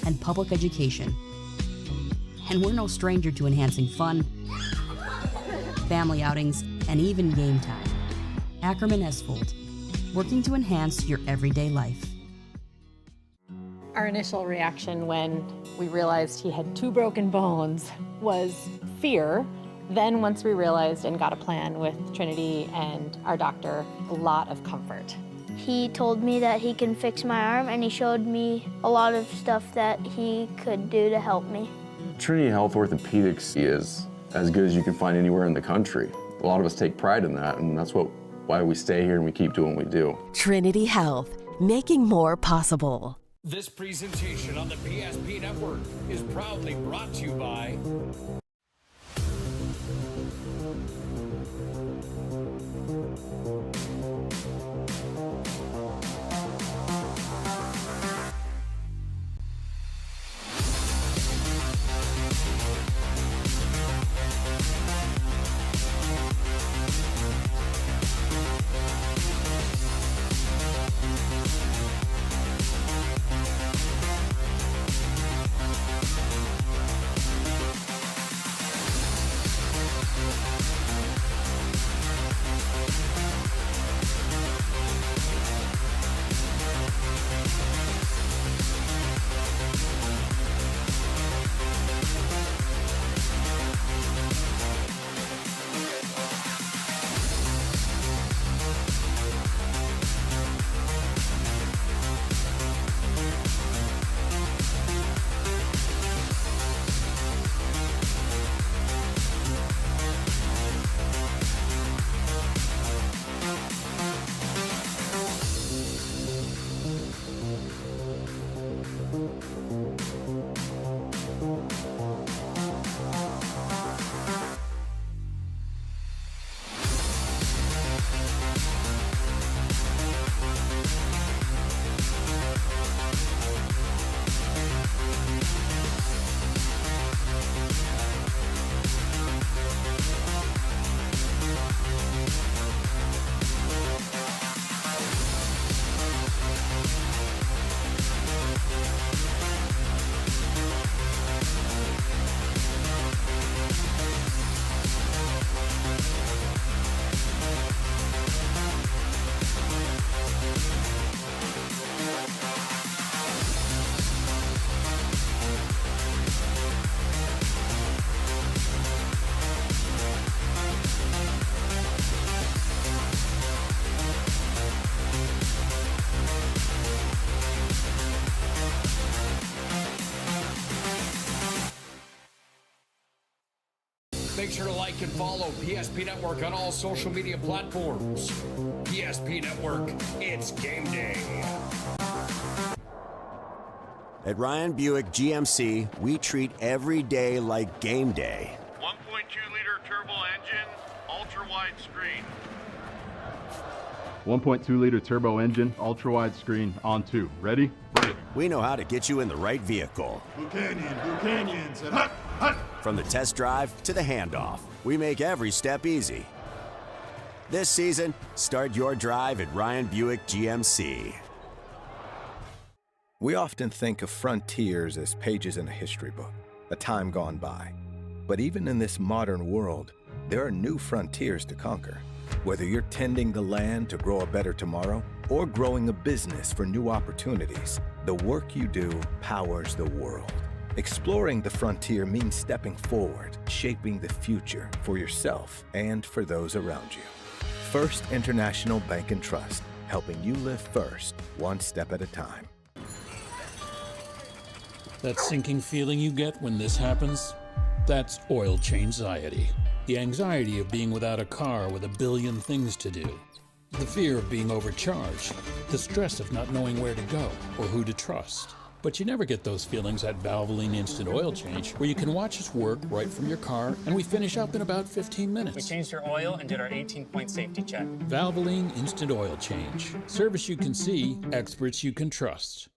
and public education. And we're no stranger to enhancing fun, family outings, and even game time. Ackerman Esfold, working to enhance your everyday life. Our initial reaction when we realized he had 2 broken bones was fear. Then once we realized and got a plan with Trinity and our doctor, a lot of comfort. He told me that he can fix my arm, and he showed me a lot of stuff that he could do to help me. Trinity Health Orthopedics is as good as you can find anywhere in the country. A lot of us take pride in that, and that's why we stay here and we keep doing what we do. Trinity Health, making more possible. This presentation on the PSP Network is proudly brought to you by Make sure to like and follow PSP Network on all social media platforms. PSP Network, it's game day. At Ryan Buick GMC, we treat every day like game day. 1.2-liter turbo engine, ultra-wide screen. 1.2-liter turbo engine, ultra-wide screen, on 2. Ready? We know how to get you in the right vehicle. Blue Canyons, and hut, hut. From the test drive to the handoff, we make every step easy. This season, start your drive at Ryan Buick GMC. We often think of frontiers as pages in a history book, a time gone by. But even in this modern world, there are new frontiers to conquer. Whether you're tending the land to grow a better tomorrow or growing a business for new opportunities, the work you do powers the world. Exploring the frontier means stepping forward, shaping the future for yourself and for those around you. First International Bank and Trust, helping you live first, one step at a time. That sinking feeling you get when this happens? That's oil change-anxiety. The anxiety of being without a car with a billion things to do. The fear of being overcharged. The stress of not knowing where to go or who to trust. But you never get those feelings at Valvoline Instant Oil Change, where you can watch us work right from your car, and we finish up in about 15 minutes. We changed your oil and did our 18-point safety check. Valvoline Instant Oil Change. Service you can see, experts you can trust.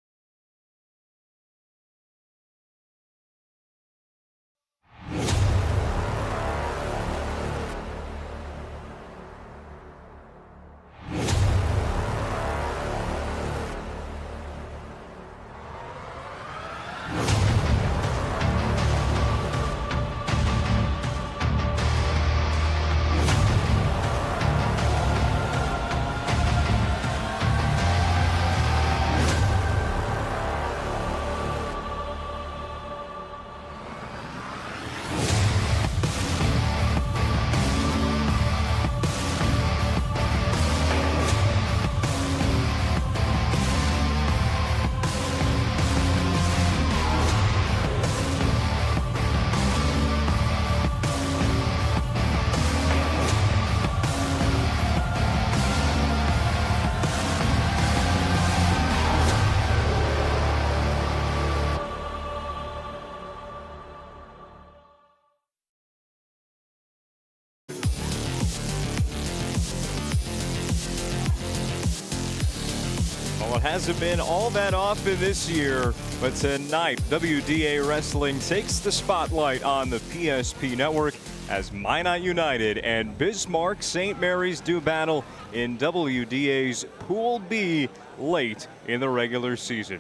it hasn't been all that often this year, but tonight WDA Wrestling takes the spotlight on the PSP network as Minot United and Bismarck St. Mary's do battle in WDA's Pool B late in the regular season.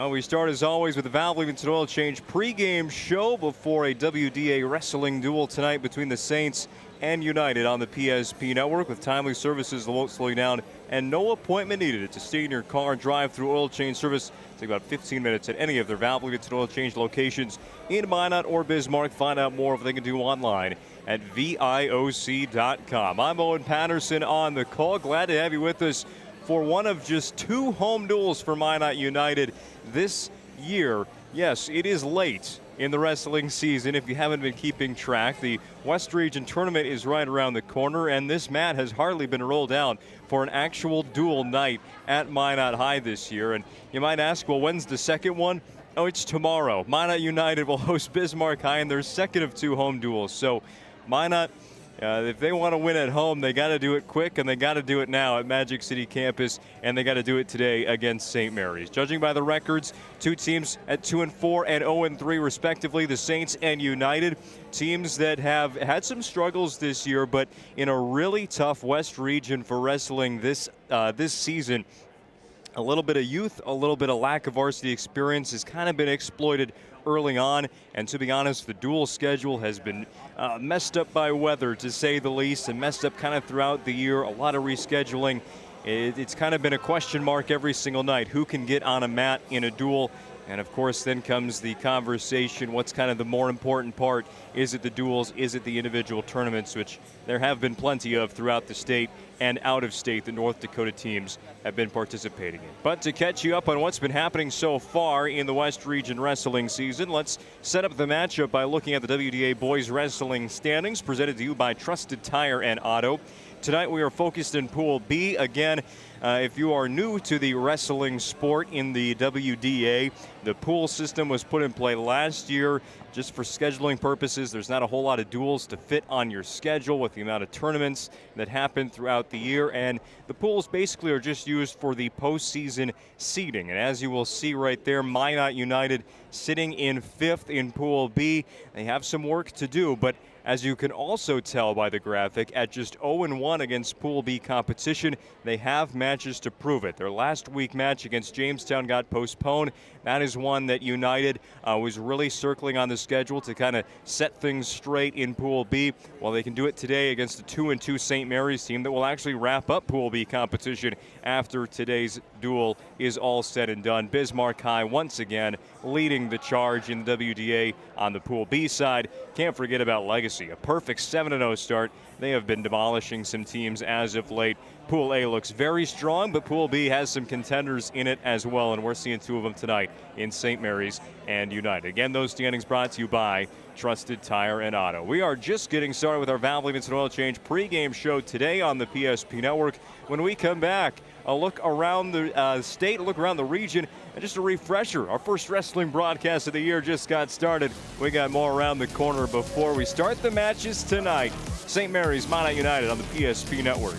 We start as always with the Valvoline Instant Oil Change pregame show before a WDA wrestling duel tonight between the Saints and United on the PSP network with timely services that won't slow you down and no appointment needed. It's a stay in your car and drive through oil change service. Take about 15 minutes at any of their Valvoline Instant Oil Change locations in Minot or Bismarck. Find out more of what they can do online at VIOC.com. I'm Owen Patterson on the call. Glad to have you with us for one of just 2 home duels for Minot United this year. Yes, it is late in the wrestling season if you haven't been keeping track. The West Region Tournament is right around the corner, and this mat has hardly been rolled out for an actual dual night at Minot High this year. And you might ask, well, when's the second one? Oh, it's tomorrow. Minot United will host Bismarck High in their second of 2 home duels. So Minot, if they want to win at home, they got to do it quick, and they got to do it now at Magic City campus, and they got to do it today against St. Mary's. Judging by the records, 2 teams at 2-4 and 0-3 respectively, the Saints and United, teams that have had some struggles this year, but in a really tough West region for wrestling this season. A little bit of youth, a little bit of lack of varsity experience has kind of been exploited early on, and to be honest, the dual schedule has been messed up by weather, to say the least, and messed up kind of throughout the year. A lot of rescheduling. It's kind of been a question mark every single night. Who can get on a mat in a duel? And of course, then comes the conversation. What's kind of the more important part? Is it the duels? Is it the individual tournaments, which there have been plenty of throughout the state and out of state? The North Dakota teams have been participating in. But to catch you up on what's been happening so far in the West Region wrestling season, let's set up the matchup by looking at the WDA boys wrestling standings, presented to you by Trusted Tire and Auto. Tonight we are focused in Pool B. Again, if you are new to the wrestling sport in the WDA, the pool system was put in play last year just for scheduling purposes. There's not a whole lot of duels to fit on your schedule with the amount of tournaments that happen throughout the year, and the pools basically are just used for the postseason seeding. And as you will see right there, Minot United sitting in 5th in Pool B. They have some work to do, but as you can also tell by the graphic, at just 0-1 against Pool B competition, they have matches to prove it. Their last week match against Jamestown got postponed. That is one that United was really circling on the schedule to kind of set things straight in Pool B. Well, they can do it today against the 2-2 St. Mary's team that will actually wrap up Pool B competition after today's duel is all said and done. Bismarck High once again leading the charge in the WDA on the Pool B side. Can't forget about Legacy, a perfect 7-0 start. They have been demolishing some teams as of late. Pool A looks very strong, but Pool B has some contenders in it as well, and we're seeing 2 of them tonight in St. Mary's and United. Again, those standings brought to you by Trusted Tire and Auto. We are just getting started with our Valvoline Instant Oil Change pregame show today on the PSP Network. When we come back, a look around the state, a look around the region, and just a refresher. Our first wrestling broadcast of the year just got started. We got more around the corner before we start the matches tonight. St. Mary's, Minot United on the PSP Network.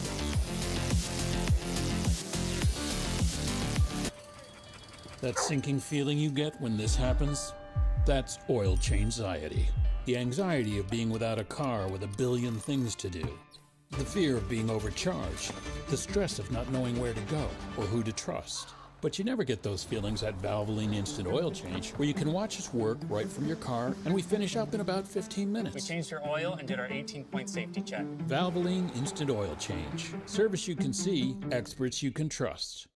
That sinking feeling you get when this happens? That's oil change anxiety. The anxiety of being without a car with a billion things to do. The fear of being overcharged. The stress of not knowing where to go or who to trust. But you never get those feelings at Valvoline Instant Oil Change, where you can watch us work right from your car, and we finish up in about 15 minutes. We changed your oil and did our 18-point safety check. Valvoline Instant Oil Change. Service you can see, experts you can trust.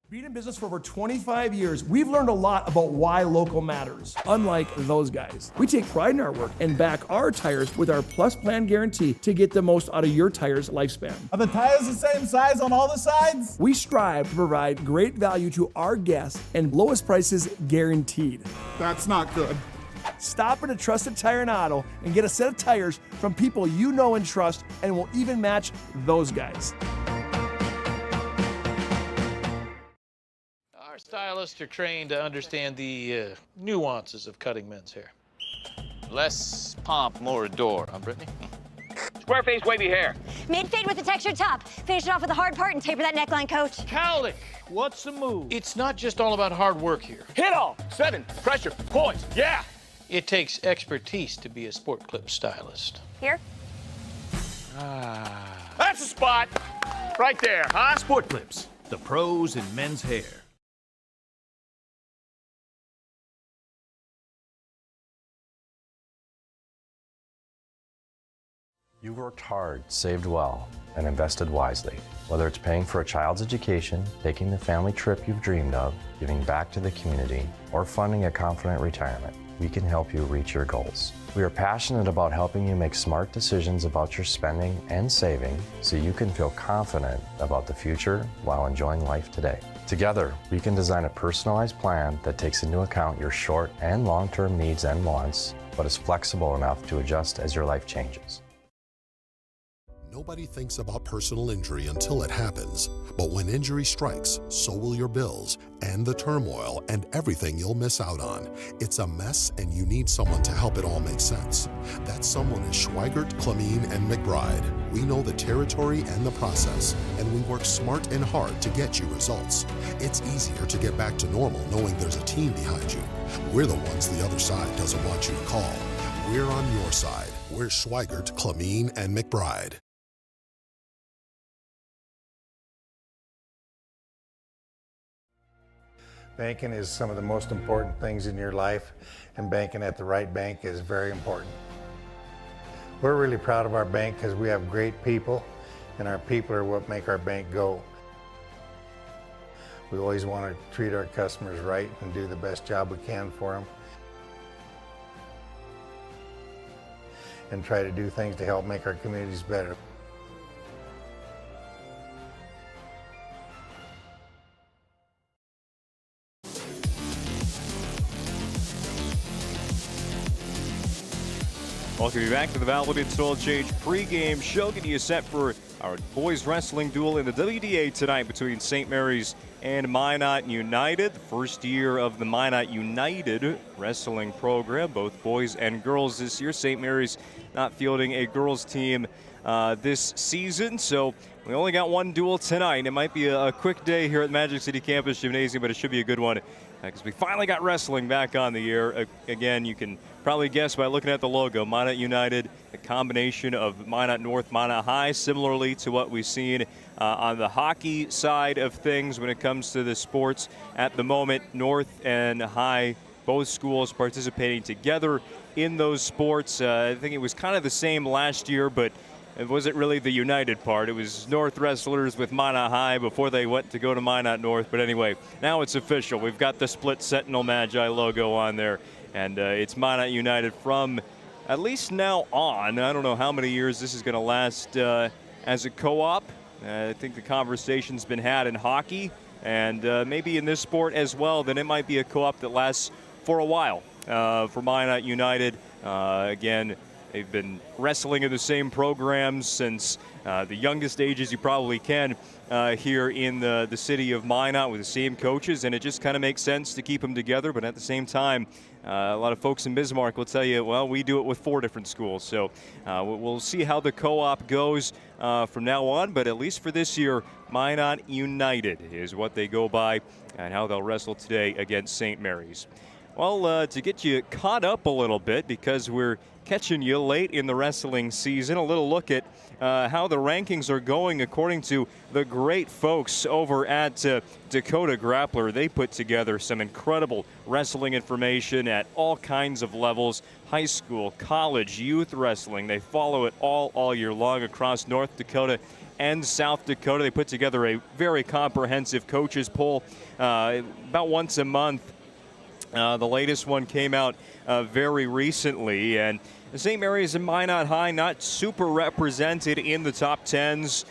Being in business for over 25 years, we've learned a lot about why local matters. Unlike those guys, we take pride in our work and back our tires with our Plus Plan guarantee to get the most out of your tire's lifespan. Are the tires the same size on all the sides? We strive to provide great value to our guests and lowest prices guaranteed. That's not good. Stop at a Trusted Tire and Auto and get a set of tires from people you know and trust, and will even match those guys. Our stylists are trained to understand the nuances of cutting men's hair. Less pomp, more adore, huh, Brittany? Square face, wavy hair. Mid-fade with a textured top. Finish it off with the hard part and taper that neckline, coach. Cowlick, what's the move? It's not just all about hard work here. Hit all. 7. Pressure. Points. Yeah. It takes expertise to be a sport clip stylist. Here? That's the spot. Right there, huh? Sport Clips, the pros in men's hair. You worked hard, saved well, and invested wisely. Whether it's paying for a child's education, taking the family trip you've dreamed of, giving back to the community, or funding a confident retirement, we can help you reach your goals. We are passionate about helping you make smart decisions about your spending and saving so you can feel confident about the future while enjoying life today. Together, we can design a personalized plan that takes into account your short and long-term needs and wants, but is flexible enough to adjust as your life changes. Nobody thinks about personal injury until it happens. But when injury strikes, so will your bills and the turmoil and everything you'll miss out on. It's a mess and you need someone to help it all make sense. That someone is Schweigert, Clemene, and McBride. We know the territory and the process, and we work smart and hard to get you results. It's easier to get back to normal knowing there's a team behind you. We're the ones the other side doesn't want you to call. We're on your side. We're Schweigert, Clemene, and McBride. Banking is some of the most important things in your life, and banking at the right bank is very important. We're really proud of our bank because we have great people, and our people are what make our bank go. We always want to treat our customers right and do the best job we can for them, and try to do things to help make our communities better. Welcome you back to the Validated Oil Change pregame show, getting you set for our boys wrestling duel in the WDA tonight between St. Mary's and Minot United. The first year of the Minot United wrestling program, both boys and girls this year. St. Mary's not fielding a girls team this season, so we only got one duel tonight. It might be a quick day here at the Magic City Campus Gymnasium, but it should be a good one because we finally got wrestling back on the air. Again, you can probably guess by looking at the logo, Minot United, a combination of Minot North, Minot High, similarly to what we've seen on the hockey side of things when it comes to the sports. At the moment, North and High, both schools participating together in those sports. I think it was kind of the same last year, but it wasn't really the United part. It was North wrestlers with Minot High before they went to go to Minot North. But anyway, now it's official. We've got the split Sentinel Magi logo on there. And it's Minot United from at least now on. I don't know how many years this is going to last as a co-op. I think the conversation's been had in hockey and maybe in this sport as well. Then it might be a co-op that lasts for a while for Minot United. Again, they've been wrestling in the same programs since the youngest ages you probably can here in the city of Minot with the same coaches, and it just kind of makes sense to keep them together. But at the same time, a lot of folks in Bismarck will tell you, well, we do it with 4 different schools. So we'll see how the co-op goes from now on. But at least for this year, Minot United is what they go by and how they'll wrestle today against St. Mary's. Well, to get you caught up a little bit, because we're catching you late in the wrestling season, a little look at how the rankings are going according to the great folks over at Dakota Grappler. They put together some incredible wrestling information at all kinds of levels: high school, college, youth wrestling. They follow it all year long across North Dakota and South Dakota. They put together a very comprehensive coaches poll about once a month. The latest one came out very recently, and St. Mary's and Minot High not super represented in the top 10s,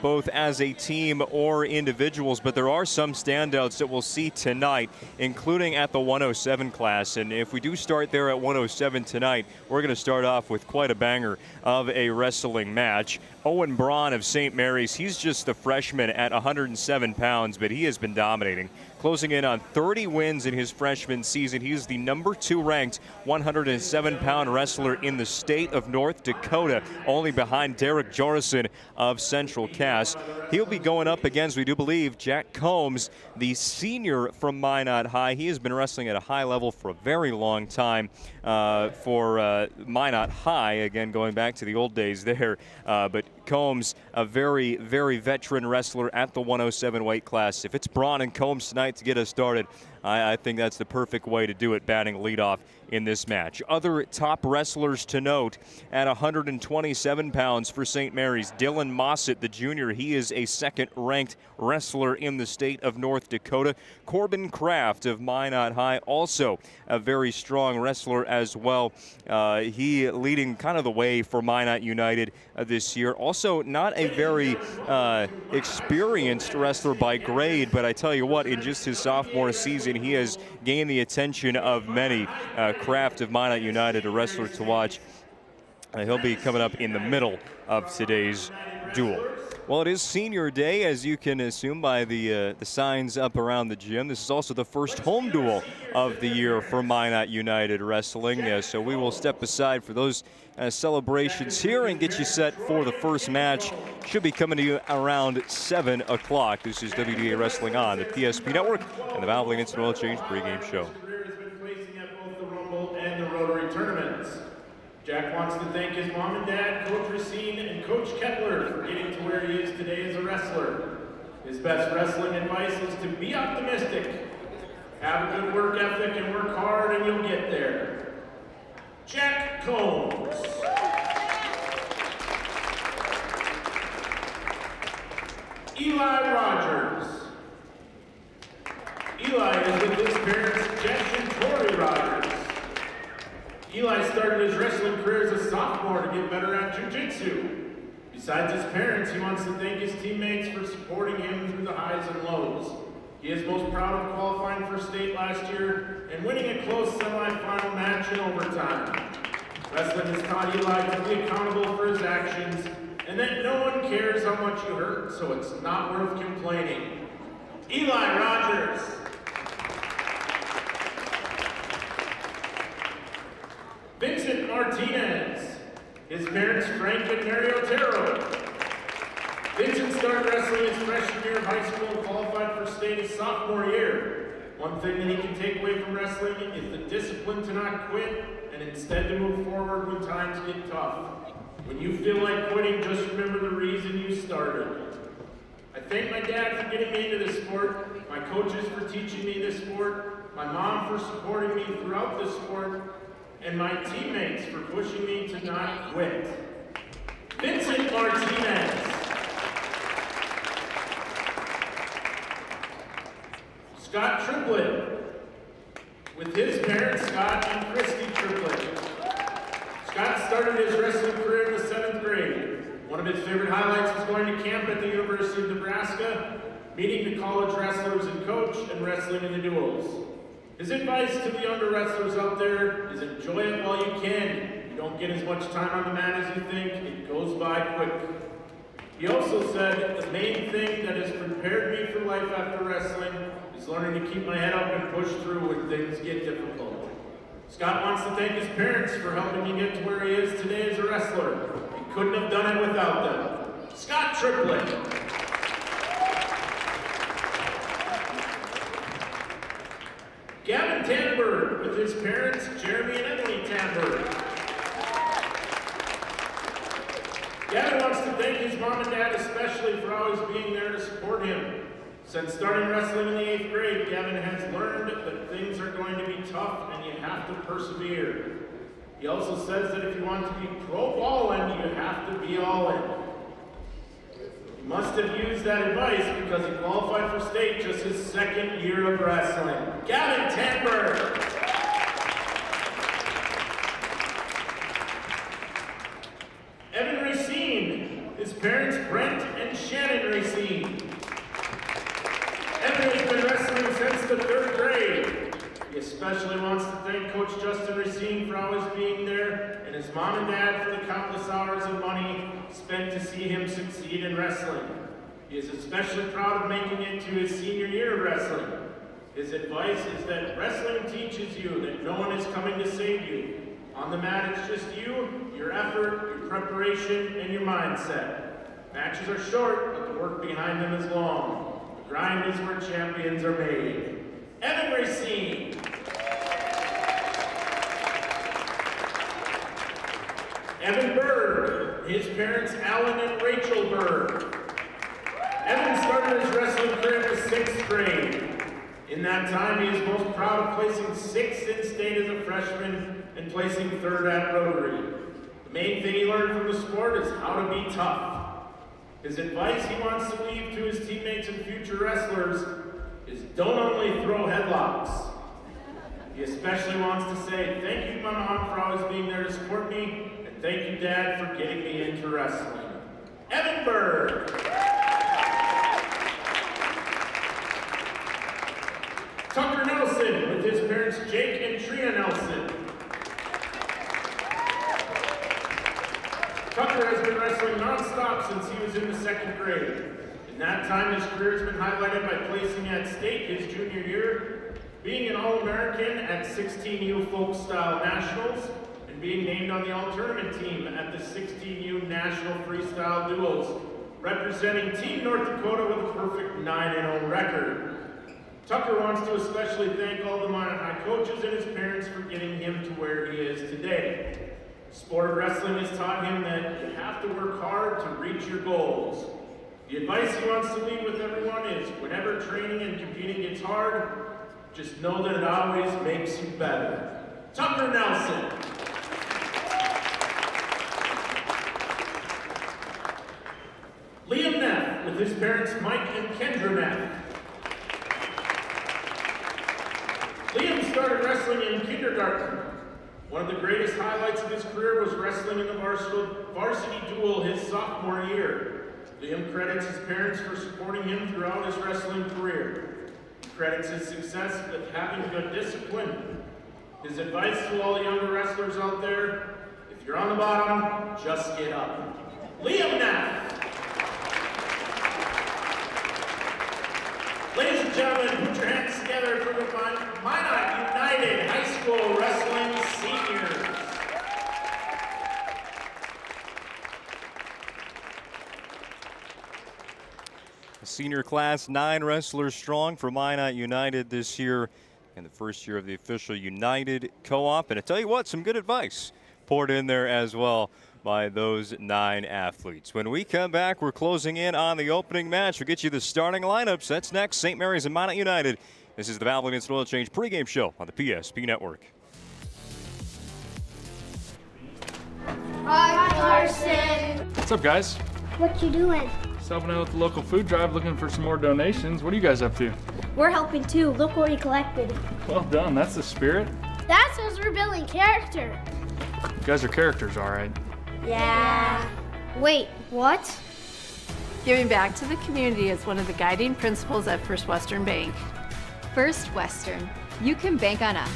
both as a team or individuals, but there are some standouts that we'll see tonight, including at the 107 class. And if we do start there at 107 tonight, we're going to start off with quite a banger of a wrestling match. Owen Braun of St. Mary's, he's just a freshman at 107 pounds, but he has been dominating, closing in on 30 wins in his freshman season. He's the number 2 ranked 107-pound wrestler in the state of North Dakota, only behind Derek Jorison of Central Cass. He'll be going up against, we do believe, Jack Combs, the senior from Minot High. He has been wrestling at a high level for a very long time for Minot High, again going back to the old days there. But Combs, a very, very veteran wrestler at the 107 weight class. If it's Braun and Combs tonight to get us started, I think that's the perfect way to do it, batting leadoff in this match. Other top wrestlers to note at 127 pounds for St. Mary's, Dylan Mossett, the junior. He is a second-ranked wrestler in the state of North Dakota. Corbin Kraft of Minot High, also a very strong wrestler as well. He leading kind of the way for Minot United this year. Also not a very experienced wrestler by grade, but I tell you what, in just his sophomore season, he has gained the attention of many. Kraft of Minot United, a wrestler to watch. He'll be coming up in the middle of today's duel. Well, it is senior day, as you can assume by the signs up around the gym. This is also the first home duel of the year for Minot United Wrestling. So we will step aside for those celebrations here and get you set for the first match. Should be coming to you around 7 o'clock. This is WDA Wrestling on the PSP Network and the Valvoline Instant Oil Change pregame show. And the Rotary tournaments. Jack wants to thank his mom and dad, Coach Racine and Coach Kepler, for getting to where he is today as a wrestler. His best wrestling advice is to be optimistic. Have a good work ethic and work hard and you'll get there. Jack Combs. Eli Rogers. Eli is with his parents, Jeff and Tori Rogers. Eli started his wrestling career as a sophomore to get better at jiu-jitsu. Besides his parents, he wants to thank his teammates for supporting him through the highs and lows. He is most proud of qualifying for state last year and winning a close semifinal match in overtime. Wrestling has taught Eli to be accountable for his actions and that no one cares how much you hurt, so it's not worth complaining. Eli Rogers. Vincent Martinez. His parents, Frank and Mary Otero. Vincent started wrestling his freshman year of high school and qualified for state his sophomore year. One thing that he can take away from wrestling is the discipline to not quit and instead to move forward when times get tough. When you feel like quitting, just remember the reason you started. I thank my dad for getting me into this sport, my coaches for teaching me this sport, my mom for supporting me throughout this sport, and my teammates for pushing me to not quit. Vincent Martinez. Scott Triplett. With his parents, Scott and Christy Triplett. Scott started his wrestling career in the 7th grade. One of his favorite highlights was going to camp at the University of Nebraska, meeting the college wrestlers and coach, and wrestling in the duels. His advice to the younger wrestlers out there is enjoy it while you can. You don't get as much time on the mat as you think. It goes by quick. He also said, the main thing that has prepared me for life after wrestling is learning to keep my head up and push through when things get difficult. Scott wants to thank his parents for helping him get to where he is today as a wrestler. He couldn't have done it without them. Scott Triplett. Gavin Tanberg with his parents, Jeremy and Emily Tanberg. Gavin wants to thank his mom and dad especially for always being there to support him. Since starting wrestling in the 8th grade, Gavin has learned that things are going to be tough and you have to persevere. He also says that if you want to be pro ballin', you have to be all in. He must have used that advice because he qualified for state just his 2nd year of wrestling. Gavin Tanberg. Evan Racine, his parents Brent and Shannon Racine. Evan has been wrestling since the 3rd grade. He especially wants to thank Coach Justin Racine for always being there, and his mom and dad for the countless hours of money spent to see him succeed in wrestling. He is especially proud of making it to his senior year of wrestling. His advice is that wrestling teaches you that no one is coming to save you. On the mat, it's just you, your effort, your preparation, and your mindset. Matches are short, but the work behind them is long. The grind is where champions are made. Evan Racine. Evan Berg, his parents Alan and Rachel Berg. Evan started his wrestling career in the 6th grade. In that time, he is most proud of placing 6th in state as a freshman and placing 3rd at Rotary. The main thing he learned from the sport is how to be tough. His advice he wants to leave to his teammates and future wrestlers is don't only throw headlocks. He especially wants to say thank you, my mom, for always being there to support me, and thank you, Dad, for getting me into wrestling. Evan Berg. Tucker Nelson, with his parents Jake and Trina Nelson. Tucker has been wrestling non-stop since he was in the 2nd grade. In that time, his career has been highlighted by placing at state his junior year, being an All-American at 16U Folk Style Nationals, and being named on the All-Tournament team at the 16U National Freestyle Duos, representing Team North Dakota with a perfect 9-0 record. Tucker wants to especially thank all the Minot High coaches and his parents for getting him to where he is today. The sport of wrestling has taught him that you have to work hard to reach your goals. The advice he wants to leave with everyone is whenever training and competing gets hard, just know that it always makes you better. Tucker Nelson. Liam Neff, with his parents Mike and Kendra Neff. Liam started wrestling in kindergarten. One of the greatest highlights of his career was wrestling in the varsity duel his sophomore year. Liam credits his parents for supporting him throughout his wrestling career. He credits his success with having good discipline. His advice to all the younger wrestlers out there, if you're on the bottom, just get up. Liam Neff. Ladies and gentlemen, put your hands together for the Minot United High School Wrestling Seniors. A senior class, 9 wrestlers strong for Minot United this year, and the first year of the official United Co-op. And I tell you what, some good advice poured in there as well by those 9 athletes. When we come back, we're closing in on the opening match. We'll get you the starting lineups. That's next. St. Mary's and Minot United. This is the Valvoline Instant Oil Change pregame show on the PSP Network. Hi, Carson. What's up, guys? What you doing? Just helping out with the local food drive, looking for some more donations. What are you guys up to? We're helping too. Look what we collected. Well done. That's the spirit. That says we're building character. You guys are characters, all right. Yeah. Wait, what? Giving back to the community is one of the guiding principles at First Western Bank. First Western. You can bank on us.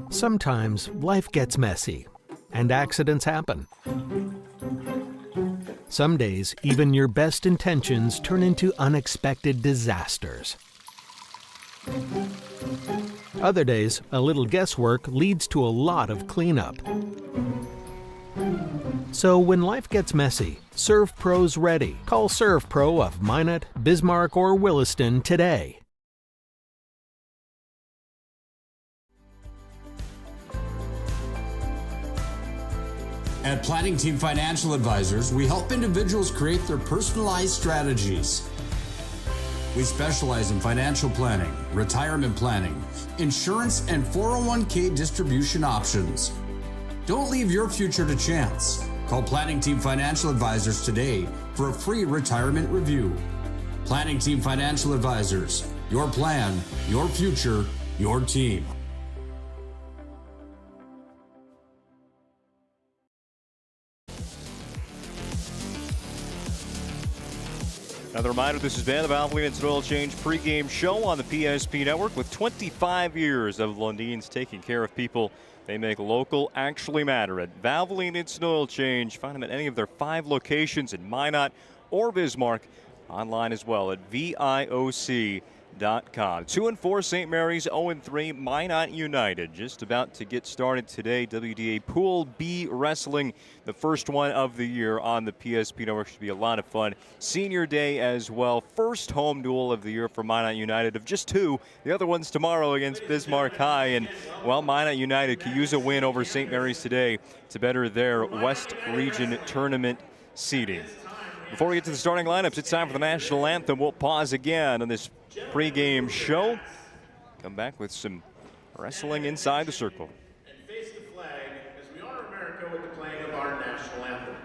Sometimes life gets messy, and accidents happen. Some days, even your best intentions turn into unexpected disasters. Other days, a little guesswork leads to a lot of cleanup. So when life gets messy, ServPro's ready. Call ServPro of Minot, Bismarck, or Williston today. At Planning Team Financial Advisors, we help individuals create their personalized strategies. We specialize in financial planning, retirement planning, insurance, and 401k distribution options. Don't leave your future to chance. Call Planning Team Financial Advisors today for a free retirement review. Planning Team Financial Advisors, your plan, your future, your team. Another reminder, this has been the Valvoline Instant Oil Change pregame show on the PSP Network. With 25 years of Lundin's taking care of people, they make local actually matter at Valvoline Instant Oil Change. Find them at any of their 5 locations in Minot or Bismarck online as well at VIOC.com. 2-4 St. Mary's, 0-3 Minot United. Just about to get started today. WDA Pool B Wrestling, the first one of the year on the PSP Network. Should be a lot of fun. Senior Day as well. First home duel of the year for Minot United of just two. The other one's tomorrow against Bismarck High. And while Minot United could use a win over St. Mary's today to better their West Region tournament seeding. Before we get to the starting lineups, it's time for the national anthem. We'll pause again on this pregame show. Come back with some wrestling inside the circle. And face the flag as we honor America with the playing of our national anthem.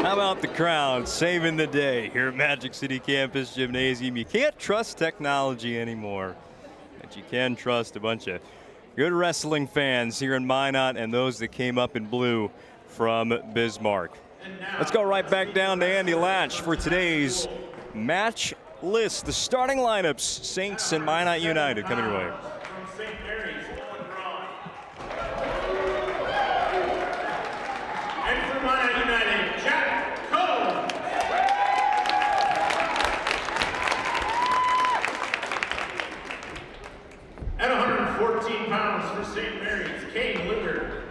How about the crowd saving the day here at Magic City Campus Gymnasium? You can't trust technology anymore, but you can trust a bunch of good wrestling fans here in Minot and those that came up in blue from Bismarck. Let's go right back down to Andy Latch for today's match list. The starting lineups, Saints and Minot United coming your way. From St. Mary's, Owen Braun. And from Minot United, Jack Cole. At 114 pounds for St. Mary's, Kane Licker.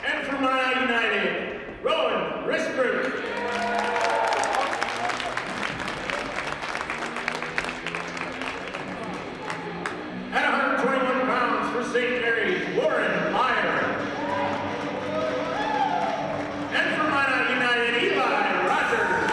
And from Minot United, Rowan Risberg. At 121 pounds for St. Mary's, Warren Meyer. And from Minot United, Eli Rogers.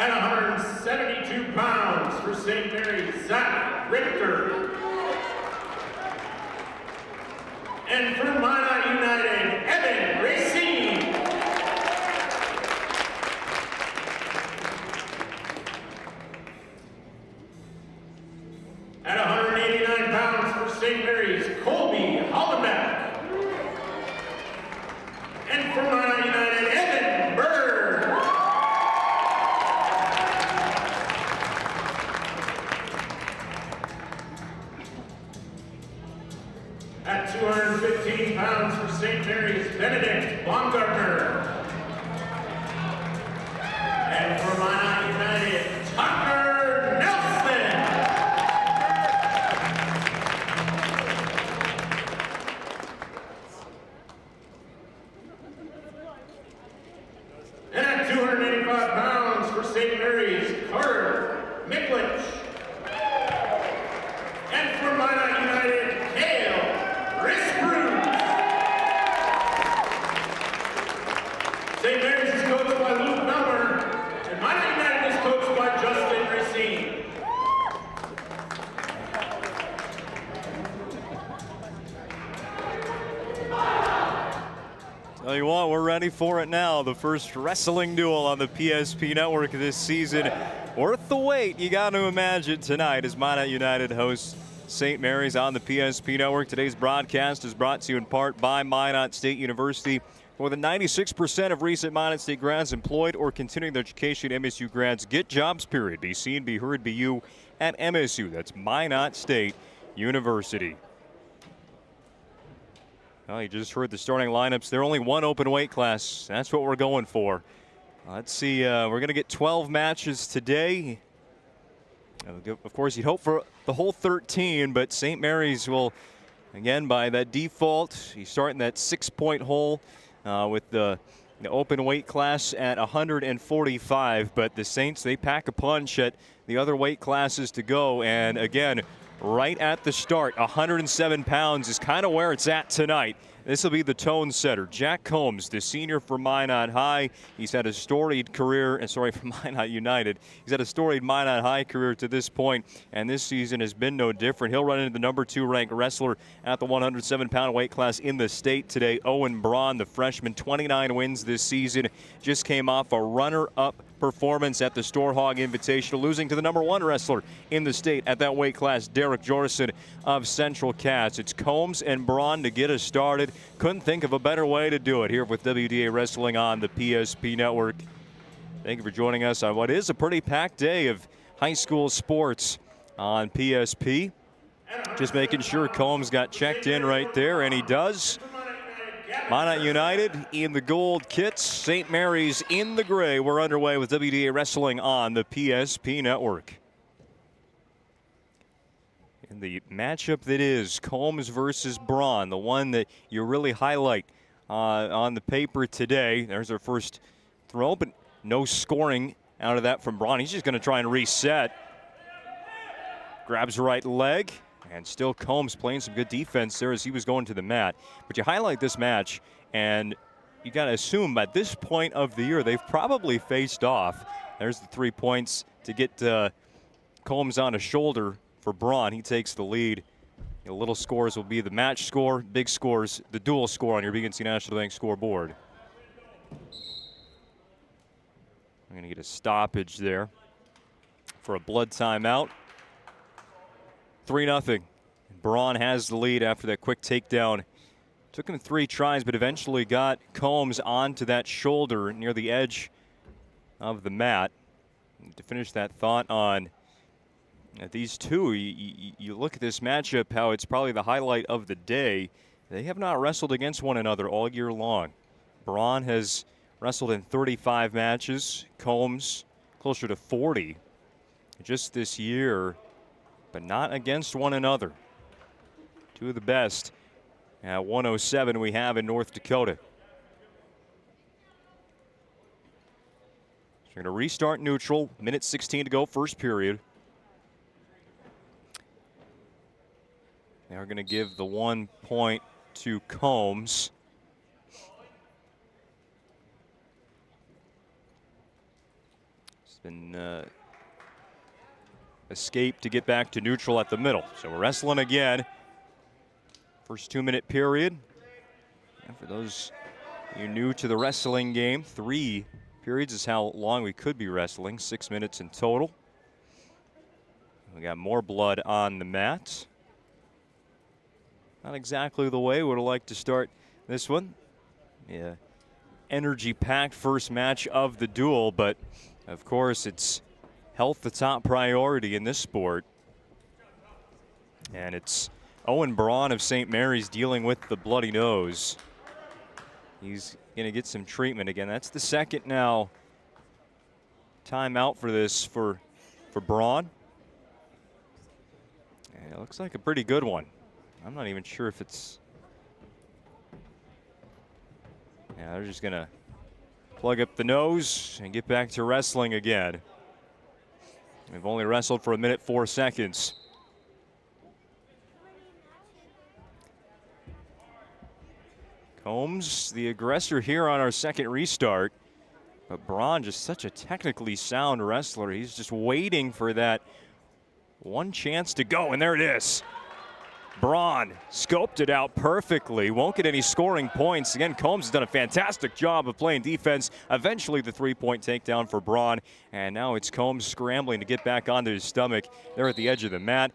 At 172 pounds for St. Mary's, Zach Richter. And for Minot United, Evan Racine. At 189 pounds for St. Mary's, Colby Hollenbeck. And for Minot United, Evan Bird. At 215 pounds for St. Mary's, Benedict Baumgartner. And for Minot United, Tucker Nelson. And at 285 pounds for St. Mary's, Carter Miklich. And for Minot United, Kale Risbrook. St. Mary's is coached by Luke Nummer, and Minot United is coached by Justin Racine. Tell you what, we're ready for it now. The first wrestling duel on the PSP Network this season. Worth the wait, you got to imagine, tonight as Minot United hosts St. Mary's on the PSP Network. Today's broadcast is brought to you in part by Minot State University. More than 96% of recent Minot State grads employed or continuing their education. MSU grads get jobs, period. Be seen, be heard, be you at MSU. That's Minot State University. Well, you just heard the starting lineups. There only one open weight class. That's what we're going for. Let's see. We're going to get 12 matches today. Of course, you'd hope for the whole 13, but St. Mary's will, again, by that default, you start in that 6-point hole with the open weight class at 145. But the Saints, they pack a punch at the other weight classes to go. And again, right at the start, 107 pounds is kind of where it's at tonight. This will be the tone setter. Jack Combs, the senior for Minot High. He's had a storied career, for Minot United. He's had a storied Minot High career to this point, and this season has been no different. He'll run into the number 2 ranked wrestler at the 107-pound weight class in the state today, Owen Braun, the freshman, 29 wins this season. Just came off a runner-up performance at the Storehog Invitational, losing to the number 1 wrestler in the state at that weight class, Derek Jorson of Central Cass. It's Combs and Braun to get us started. Couldn't think of a better way to do it here with WDA Wrestling on the PSP Network. Thank you for joining us on what is a pretty packed day of high school sports on PSP. Just making sure Combs got checked in right there, and he does. Minot United in the gold kits, St. Mary's in the gray. We're underway with WDA Wrestling on the PSP Network. And the matchup that is Combs versus Braun, the one that you really highlight on the paper today. There's our first throw, but no scoring out of that from Braun. He's just going to try and reset. Grabs right leg. And still Combs playing some good defense there as he was going to the mat. But you highlight this match, and you got to assume by this point of the year they've probably faced off. There's the 3 points to get Combs on a shoulder for Braun. He takes the lead. The little scores will be the match score, big scores, the dual score on your BNC National Bank scoreboard. I'm going to get a stoppage there for a blood timeout. 3-0. Braun has the lead after that quick takedown. Took him 3 tries, but eventually got Combs onto that shoulder near the edge of the mat. And to finish that thought on these two, you look at this matchup, how it's probably the highlight of the day. They have not wrestled against one another all year long. Braun has wrestled in 35 matches. Combs closer to 40 just this year, but not against one another. Two of the best at 107 we have in North Dakota. So we're going to restart neutral. Minute 16 to go, first period. They're going to give the 1 point to Combs. been escaped to get back to neutral at the middle. So we're wrestling again. First 2-minute period. And for those you new to the wrestling game, 3 periods is how long we could be wrestling. 6 minutes in total. We got more blood on the mat. Not exactly the way we would have liked to start this one. Yeah, energy-packed first match of the duel, but of course it's health the top priority in this sport. And it's Owen Braun of St. Mary's dealing with the bloody nose. He's going to get some treatment again. That's the second now timeout for this for Braun. And it looks like a pretty good one. I'm not even sure if it's... Yeah, they're just going to plug up the nose and get back to wrestling again. We've only wrestled for 1 minute 4 seconds. Combs, the aggressor here on our second restart. But Braun, just such a technically sound wrestler. He's just waiting for that one chance to go, and there it is. Braun scoped it out perfectly. Won't get any scoring points. Again, Combs has done a fantastic job of playing defense. Eventually the 3-point takedown for Braun. And now it's Combs scrambling to get back onto his stomach. They're at the edge of the mat.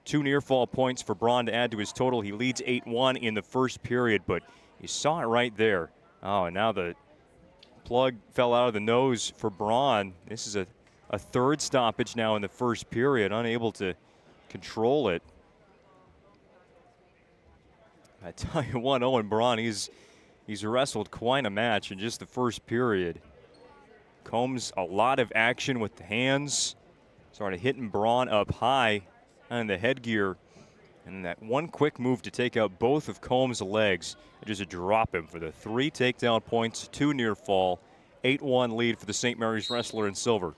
2 near fall points for Braun to add to his total. He leads 8-1 in the first period, but you saw it right there. Oh, and now the plug fell out of the nose for Braun. This is a third stoppage now in the first period, unable to control it. I tell you what, Owen Braun, he's wrestled quite a match in just the first period. Combs, a lot of action with the hands. Started hitting Braun up high on the headgear. And that one quick move to take out both of Combs' legs and just drop him for the 3 takedown points, 2 near fall. 8-1 lead for the St. Mary's wrestler in silver.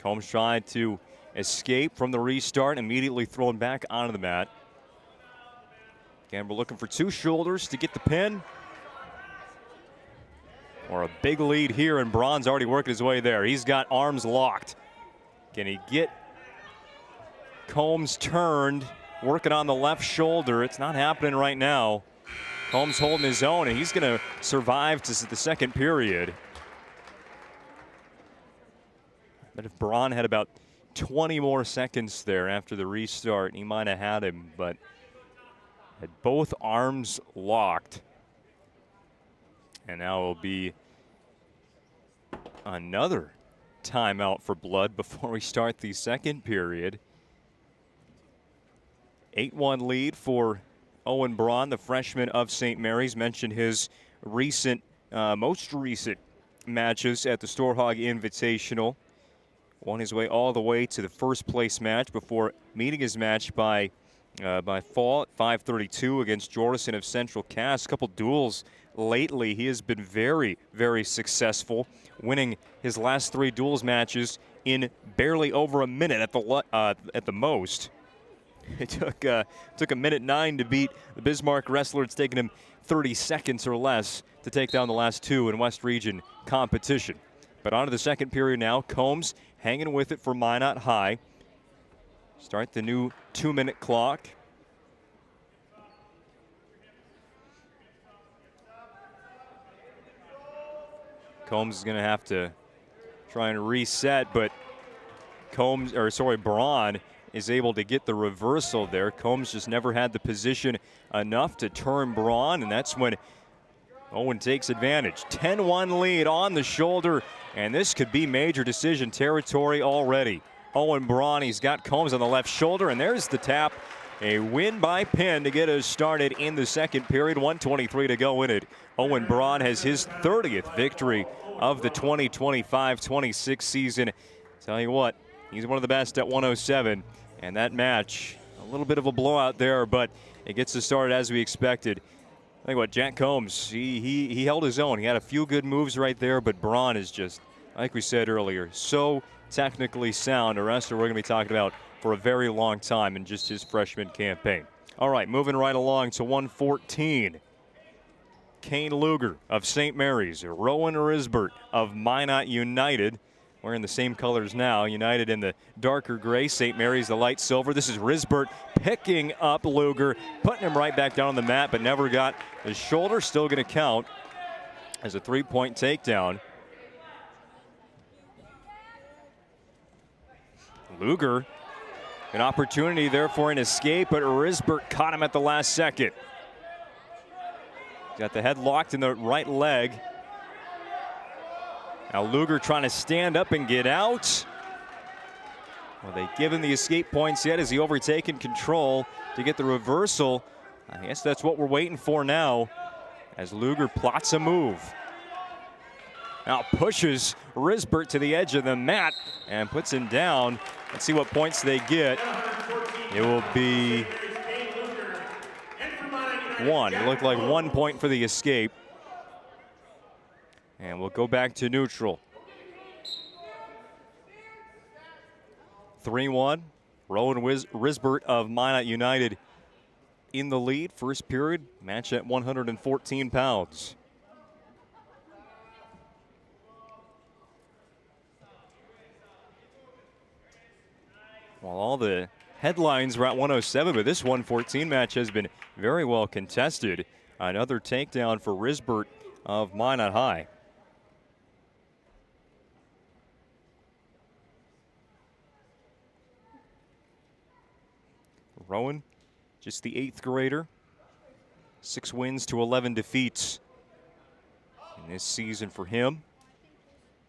Combs tried to escape from the restart, immediately thrown back onto the mat. Again, we're looking for 2 shoulders to get the pin. Or a big lead here, and Braun's already working his way there. He's got arms locked. Can he get Combs turned, working on the left shoulder? It's not happening right now. Combs holding his own, and he's going to survive to the second period. But if Braun had about 20 more seconds there after the restart, he might have had him, but had both arms locked. And now will be another timeout for blood before we start the second period. 8-1 lead for Owen Braun, the freshman of St. Mary's. Mentioned his most recent matches at the Storehog Invitational. Won his way all the way to the first place match before meeting his match by fall at 5:32 against Jordison of Central Cass. A couple duels lately. He has been very, very successful, winning his last 3 duels matches in barely over a minute at the most. It took 1 minute 9 to beat the Bismarck wrestler. It's taken him 30 seconds or less to take down the last 2 in West Region competition. But on to the second period now. Combs hanging with it for Minot High. Start the new 2-minute clock. Combs is going to have to try and reset, but Braun is able to get the reversal there. Combs just never had the position enough to turn Braun, and that's when Owen takes advantage. 10-1 lead on the shoulder, and this could be major decision territory already. Owen Braun, he's got Combs on the left shoulder, and there's the tap. A win by pin to get us started in the second period. 1:23 to go in it. Owen Braun has his 30th victory of the 2025-26 season. Tell you what, he's one of the best at 107. And that match, a little bit of a blowout there, but it gets us started as we expected. I think what, Jack Combs, he held his own. He had a few good moves right there, but Braun is just, like we said earlier, so technically sound. A wrestler we're going to be talking about for a very long time in just his freshman campaign. All right, moving right along to 1:14. Kane Luger of St. Mary's, Rowan Risbert of Minot United. Wearing the same colors now. United in the darker gray, St. Mary's the light silver. This is Risbert picking up Luger, putting him right back down on the mat, but never got his shoulder. Still going to count as a 3-point takedown. Luger, an opportunity there for an escape, but Risbert caught him at the last second. Got the head locked in the right leg. Now Luger trying to stand up and get out. Well, they give him the escape points yet. Has he overtaken control to get the reversal? I guess that's what we're waiting for now as Luger plots a move. Now pushes Risbert to the edge of the mat and puts him down. Let's see what points they get. It will be 1. It looked like 1 point for the escape. And we'll go back to neutral. 3-1. Rowan Risbert of Minot United in the lead. First period, match at 114 pounds. Well, all the headlines were at 107, but this 114 match has been very well contested. Another takedown for Risbert of Minot High. Rowan, just the 8th grader. 6 wins to 11 defeats in this season for him.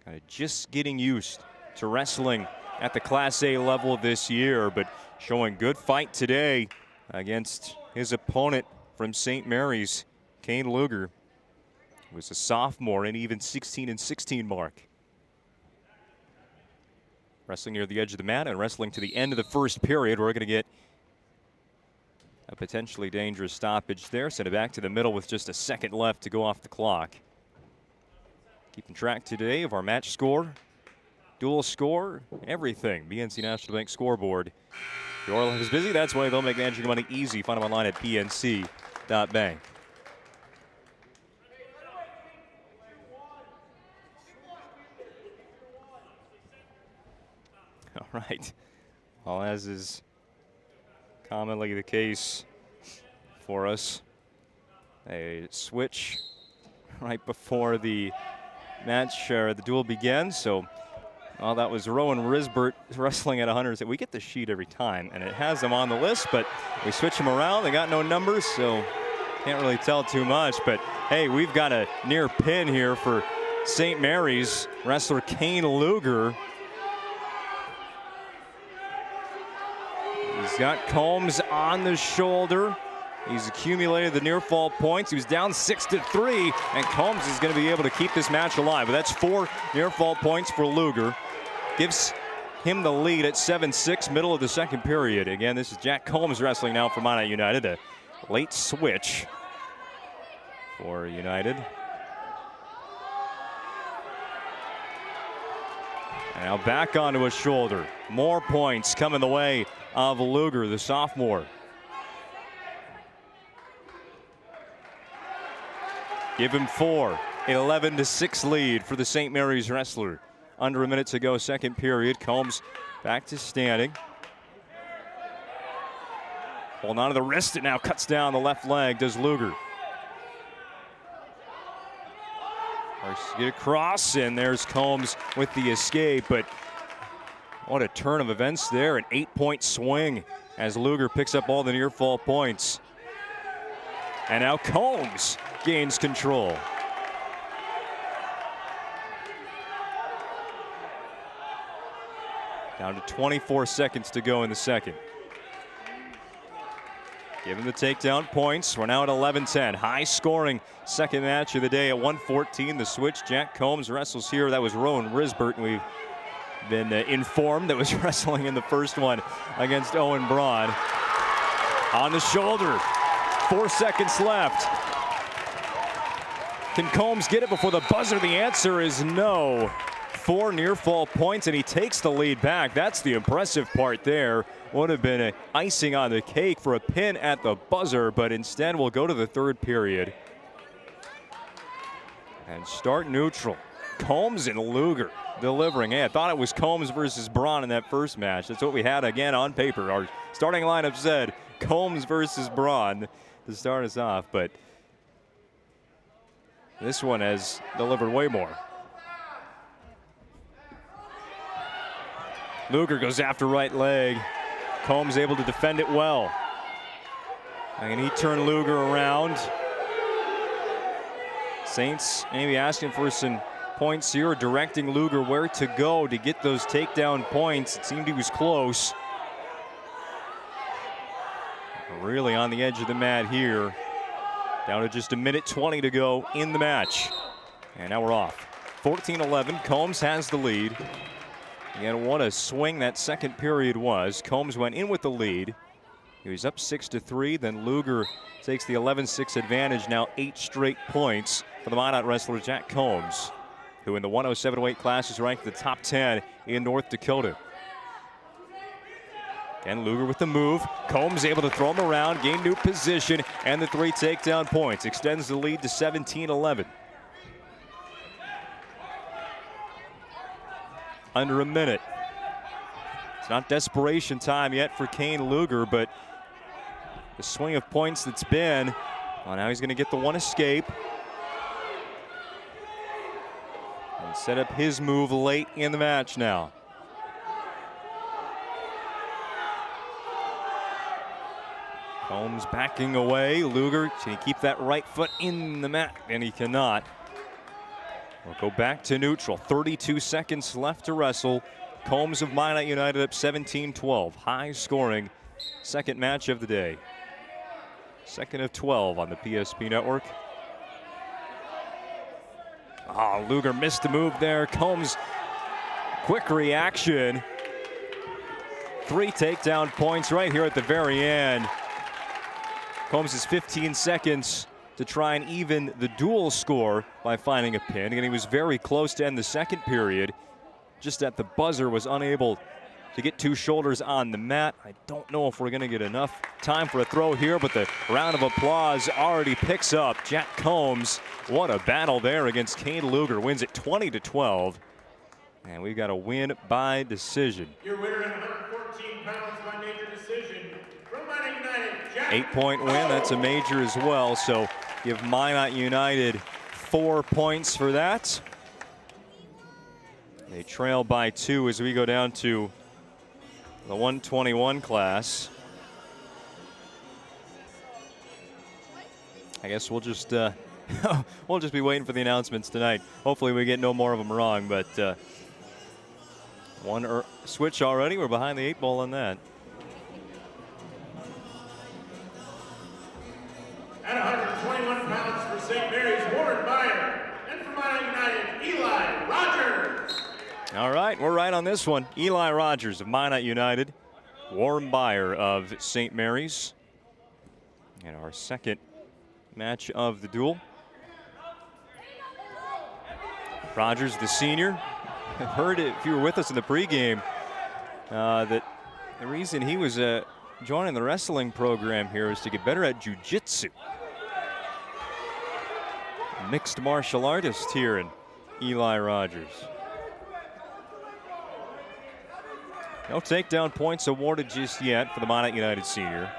Kind of just getting used to wrestling at the Class A level this year, but showing good fight today against his opponent from St. Mary's, Kane Luger, who was a sophomore and even 16-16 mark. Wrestling near the edge of the mat and wrestling to the end of the first period. We're going to get a potentially dangerous stoppage there. Send it back to the middle with just a second left to go off the clock. Keeping track today of our match score, dual score, everything. BNC National Bank scoreboard. Your life is busy. That's why they'll make managing money easy. Find them online at bnc.bank. All right. Well, as is commonly the case for us, a switch right before the match or the duel begins. So, well, that was Rowan Risbert wrestling at 100. We get the sheet every time, and it has them on the list, but we switch them around. They got no numbers, so can't really tell too much. But hey, we've got a near pin here for St. Mary's wrestler Kane Luger. He's got Combs on the shoulder. He's accumulated the near fall points. He was down 6-3, and Combs is going to be able to keep this match alive. But that's 4 near fall points for Luger. Gives him the lead at 7-6, middle of the second period. Again, this is Jack Combs wrestling now for Minot United. A late switch for United. And now back onto his shoulder. More points coming the way of Luger, the sophomore. Give him 4. An 11-6 lead for the St. Mary's wrestler. Under a minute to go, second period. Combs back to standing. Holding on to the wrist, it now cuts down the left leg, does Luger. Get across, and there's Combs with the escape, but what a turn of events there. An 8-point swing as Luger picks up all the near fall points. And now Combs gains control. Down to 24 seconds to go in the second. Given the takedown points, we're now at 11-10. High scoring second match of the day at 114. The switch, Jack Combs wrestles here. That was Rowan Risbert. We've been informed that was wrestling in the first one against Owen Braun. On the shoulder, 4 seconds left. Can Combs get it before the buzzer? The answer is no. 4 near fall points, and he takes the lead back. That's the impressive part there. Would have been an icing on the cake for a pin at the buzzer, but instead we'll go to the third period. And start neutral. Combs and Luger delivering. Hey, I thought it was Combs versus Braun in that first match. That's what we had again on paper. Our starting lineup said Combs versus Braun to start us off, but this one has delivered way more. Luger goes after right leg. Combs able to defend it well. And he turned Luger around. Saints maybe asking for some points here, directing Luger where to go to get those takedown points. It seemed he was close. Really on the edge of the mat here. Down to just 1:20 to go in the match. And now we're off. 14-11, Combs has the lead. And what a swing that second period was. Combs went in with the lead. He was up 6-3, then Luger takes the 11-6 advantage, now 8 straight points for the Minot wrestler Jack Combs, who in the 107 weight class is ranked in the top 10 in North Dakota. And Luger with the move. Combs able to throw him around, gain new position, and the 3 takedown points. Extends the lead to 17-11. Under a minute. It's not desperation time yet for Kane Luger, but the swing of points that's been. Well, now he's going to get the one escape. And set up his move late in the match now. Combs backing away. Luger, can he keep that right foot in the mat? And he cannot. We'll go back to neutral. 32 seconds left to wrestle. Combs of Minot United up 17-12. High scoring second match of the day. Second of 12 on the PSP network. Oh, Luger missed the move there. Combs, quick reaction. 3 takedown points right here at the very end. Combs has 15 seconds to try and even the dual score by finding a pin. And he was very close to end the second period. Just at the buzzer, was unable to get 2 shoulders on the mat. I don't know if we're going to get enough time for a throw here, but the round of applause already picks up. Jack Combs, what a battle there against Kane Luger. Wins it 20-12. And we've got a win by decision. Your winner at 114 pounds by major decision from Minot United, Jack 8-point win, that's a major as well. So give Minot United 4 points for that. They trail by 2 as we go down to the 121 class. I guess we'll just be waiting for the announcements tonight. Hopefully we get no more of them wrong, but one switch already. We're behind the 8 ball on that. At 121 pounds for St. Mary's, Warren Meyer, and for Minot United, Eli Rogers. All right, we're right on this one. Eli Rogers of Minot United, Warren Beyer of St. Mary's. And our second match of the duel. Rogers, the senior. I've heard it, if you were with us in the pregame, that the reason he was joining the wrestling program here is to get better at jiu-jitsu. Mixed martial artist here in Eli Rogers. No takedown points awarded just yet for the Minot United senior.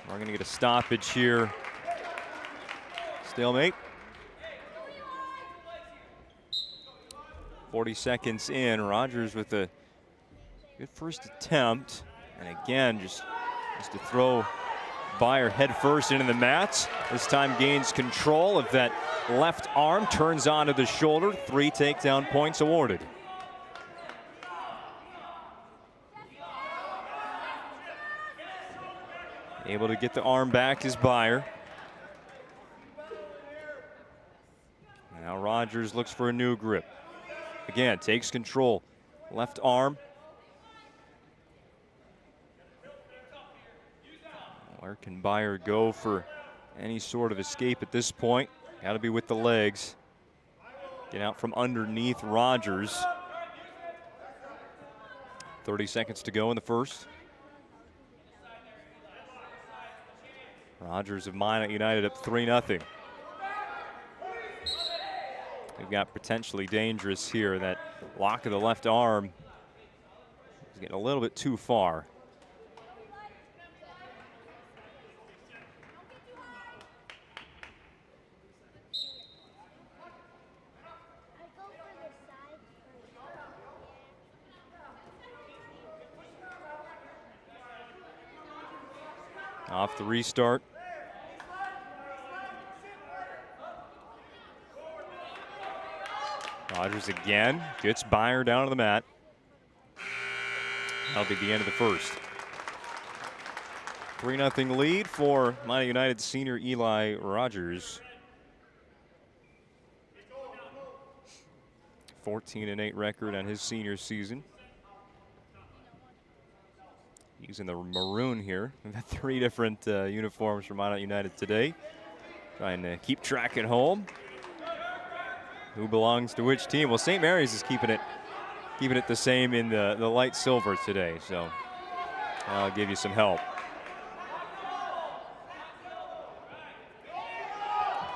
We're going to get a stoppage here. Stalemate. 40 seconds in. Rogers with a good first attempt. And again, just to throw Beyer head first into the mats. This time gains control of that left arm, turns onto the shoulder. 3 takedown points awarded. Able to get the arm back is Beyer. Now Rogers looks for a new grip. Again, takes control. Left arm. Where can Beyer go for any sort of escape at this point? Got to be with the legs. Get out from underneath Rogers. 30 seconds to go in the first. Rogers of Minot United up 3-0. They've got potentially dangerous here. That lock of the left arm is getting a little bit too far. Off the restart. Rogers again gets Byer down to the mat. That'll be the end of the first. 3-0 lead for Minot United senior Eli Rogers. 14-8 record on his senior season. Using the maroon here. We've got 3 different uniforms for Minot United today. Trying to keep track at home. Who belongs to which team? Well, St. Mary's is keeping it the same in the light silver today, so I'll give you some help.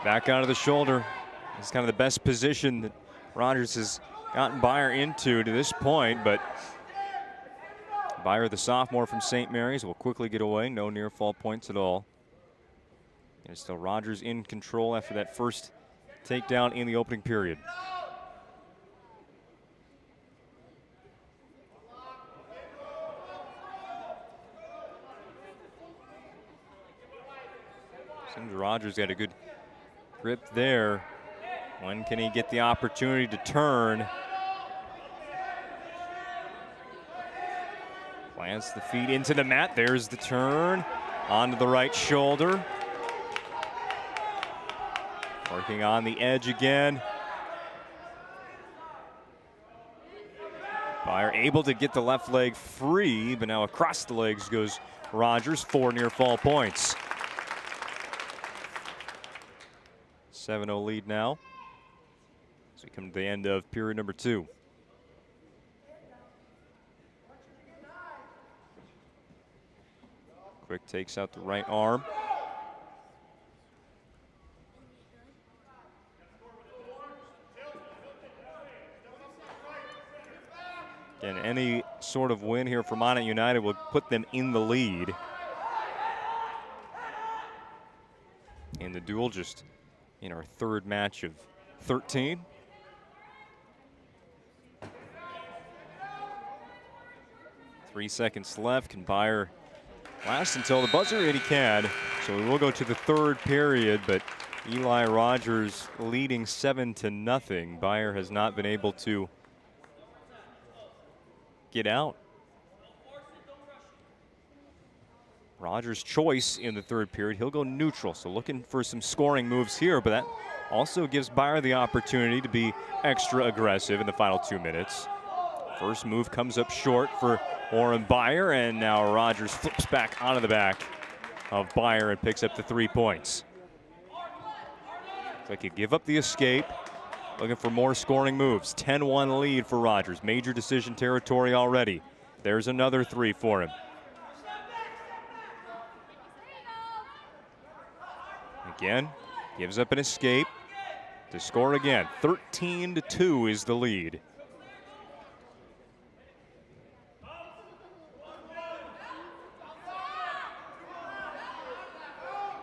Back onto the shoulder. It's kind of the best position that Rogers has gotten Byer into to this point, but Byer, the sophomore from St. Mary's, will quickly get away. No near fall points at all. And still Rogers in control after that first takedown in the opening period. Seems Rogers got a good grip there. When can he get the opportunity to turn? Plants the feet into the mat. There's the turn. Onto the right shoulder. Working on the edge again. Byer able to get the left leg free, but now across the legs goes Rogers. 4 near fall points. 7-0 lead now as we come to the end of period number 2. Quick takes out the right arm. And any sort of win here for Minot United will put them in the lead. In the duel, just in our 3rd match of 13. Three seconds left. Can Byer last until the buzzer? And he can. So we will go to the 3rd period, but Eli Rogers leading 7-0. Byer has not been able to get out. Rogers' choice in the 3rd period. He'll go neutral, so looking for some scoring moves here, but that also gives Byer the opportunity to be extra aggressive in the final 2 minutes. First move comes up short for Oren Byer, and now Rogers flips back onto the back of Byer and picks up the 3 points. Looks like he give up the escape. Looking for more scoring moves. 10-1 lead for Rogers. Major decision territory already. There's another 3 for him. Again, gives up an escape to score again. 13-2 is the lead.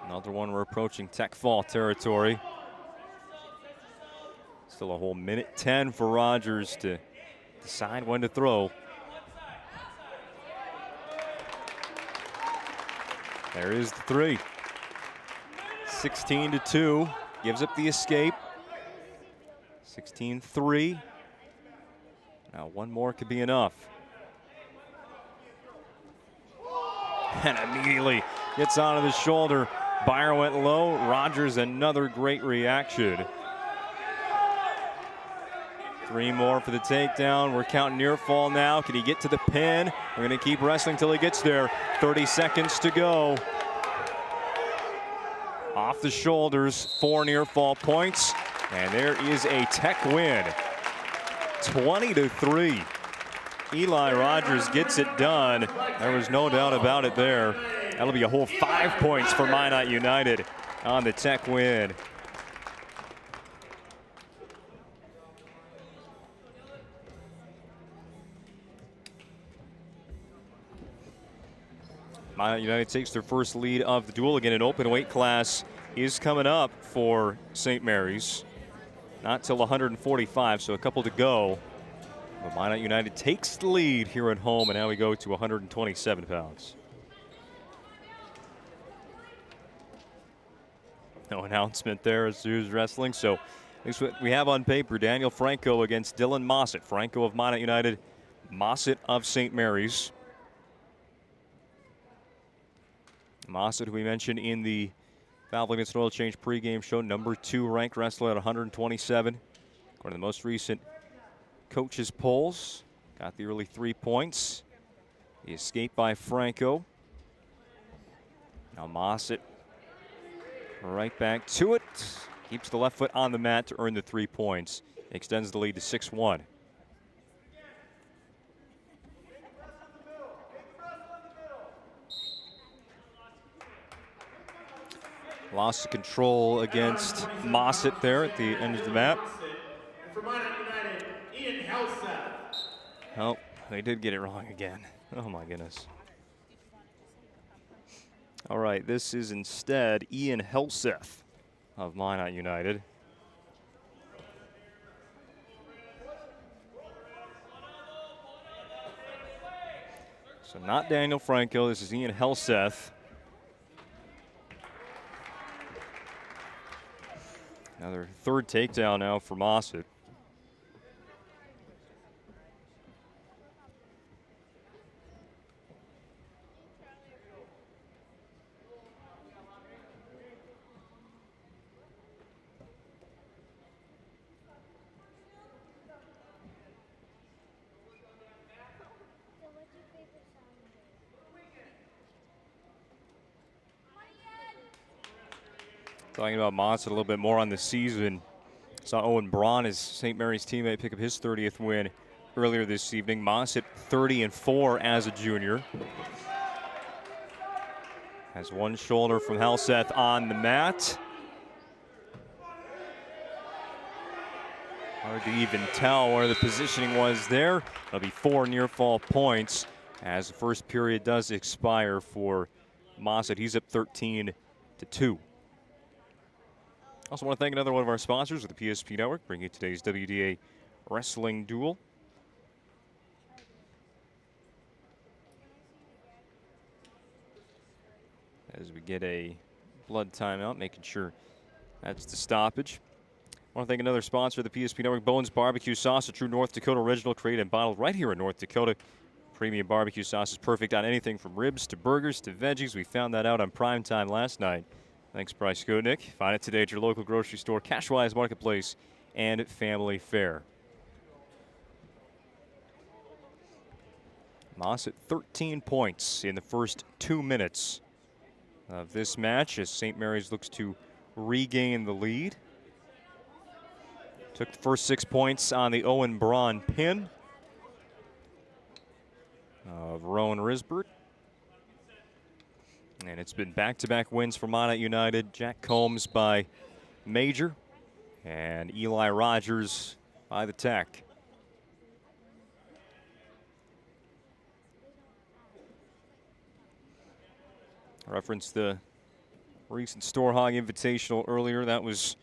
Another one, we're approaching tech fall territory. Still a whole minute 10 for Rogers to decide when to throw. There is the 3. 16-2, gives up the escape. 16-3. Now one more could be enough. And immediately gets onto the shoulder. Byer went low. Rogers, another great reaction. 3 more for the takedown. We're counting near fall now. Can he get to the pin? We're going to keep wrestling till he gets there. 30 seconds to go. Off the shoulders, 4 near fall points. And there is a tech win. 20-3. Eli Rogers gets it done. There was no doubt about it there. That'll be a whole 5 points for Minot United on the Tech win. Minot United takes their first lead of the duel. Again, an open weight class is coming up for St. Mary's. Not till 145, so a couple to go. But Minot United takes the lead here at home, and now we go to 127 pounds. No announcement there as to who's wrestling, so at least what we have on paper, Daniel Franco against Dylan Mossett. Franco of Minot United, Mossett of St. Mary's. Mossett, who we mentioned in the Valve Against Oil Change pregame show, #2 ranked wrestler at 127. According to the most recent coaches polls, got the early 3 points. The escape by Franco. Now Mossett right back to it. Keeps the left foot on the mat to earn the 3 points. Extends the lead to 6-1. Lost control against Mossett there at the end of the map. Oh, they did get it wrong again. Oh my goodness. All right, this is instead Ian Helseth of Minot United. So not Daniel Franco, this is Ian Helseth. Another third takedown now for Mossett. Talking about Mossett a little bit more on the season. Saw Owen Braun, his St. Mary's teammate, pick up his 30th win earlier this evening. Mossett 30-4 as a junior. Has one shoulder from Helseth on the mat. Hard to even tell where the positioning was there. There'll be 4 near fall points as the first period does expire for Mossett. He's up 13-2. Also want to thank another one of our sponsors with the PSP Network, bringing you today's WDA Wrestling Duel. As we get a blood timeout, making sure that's the stoppage. I want to thank another sponsor of the PSP Network, Bones Barbecue Sauce, a true North Dakota original, created and bottled right here in North Dakota. Premium barbecue sauce is perfect on anything from ribs to burgers to veggies. We found that out on prime time last night. Thanks, Bryce Skutnik. Find it today at your local grocery store, Cashwise Marketplace, and Family Fare. Mossett 13 points in the first 2 minutes of this match as St. Mary's looks to regain the lead. Took the first 6 points on the Owen Braun pin of Rowan Risbert. And it's been back-to-back wins for Minot United. Jack Combs by Major and Eli Rogers by the Tech. I referenced the recent Storehog Invitational earlier. That was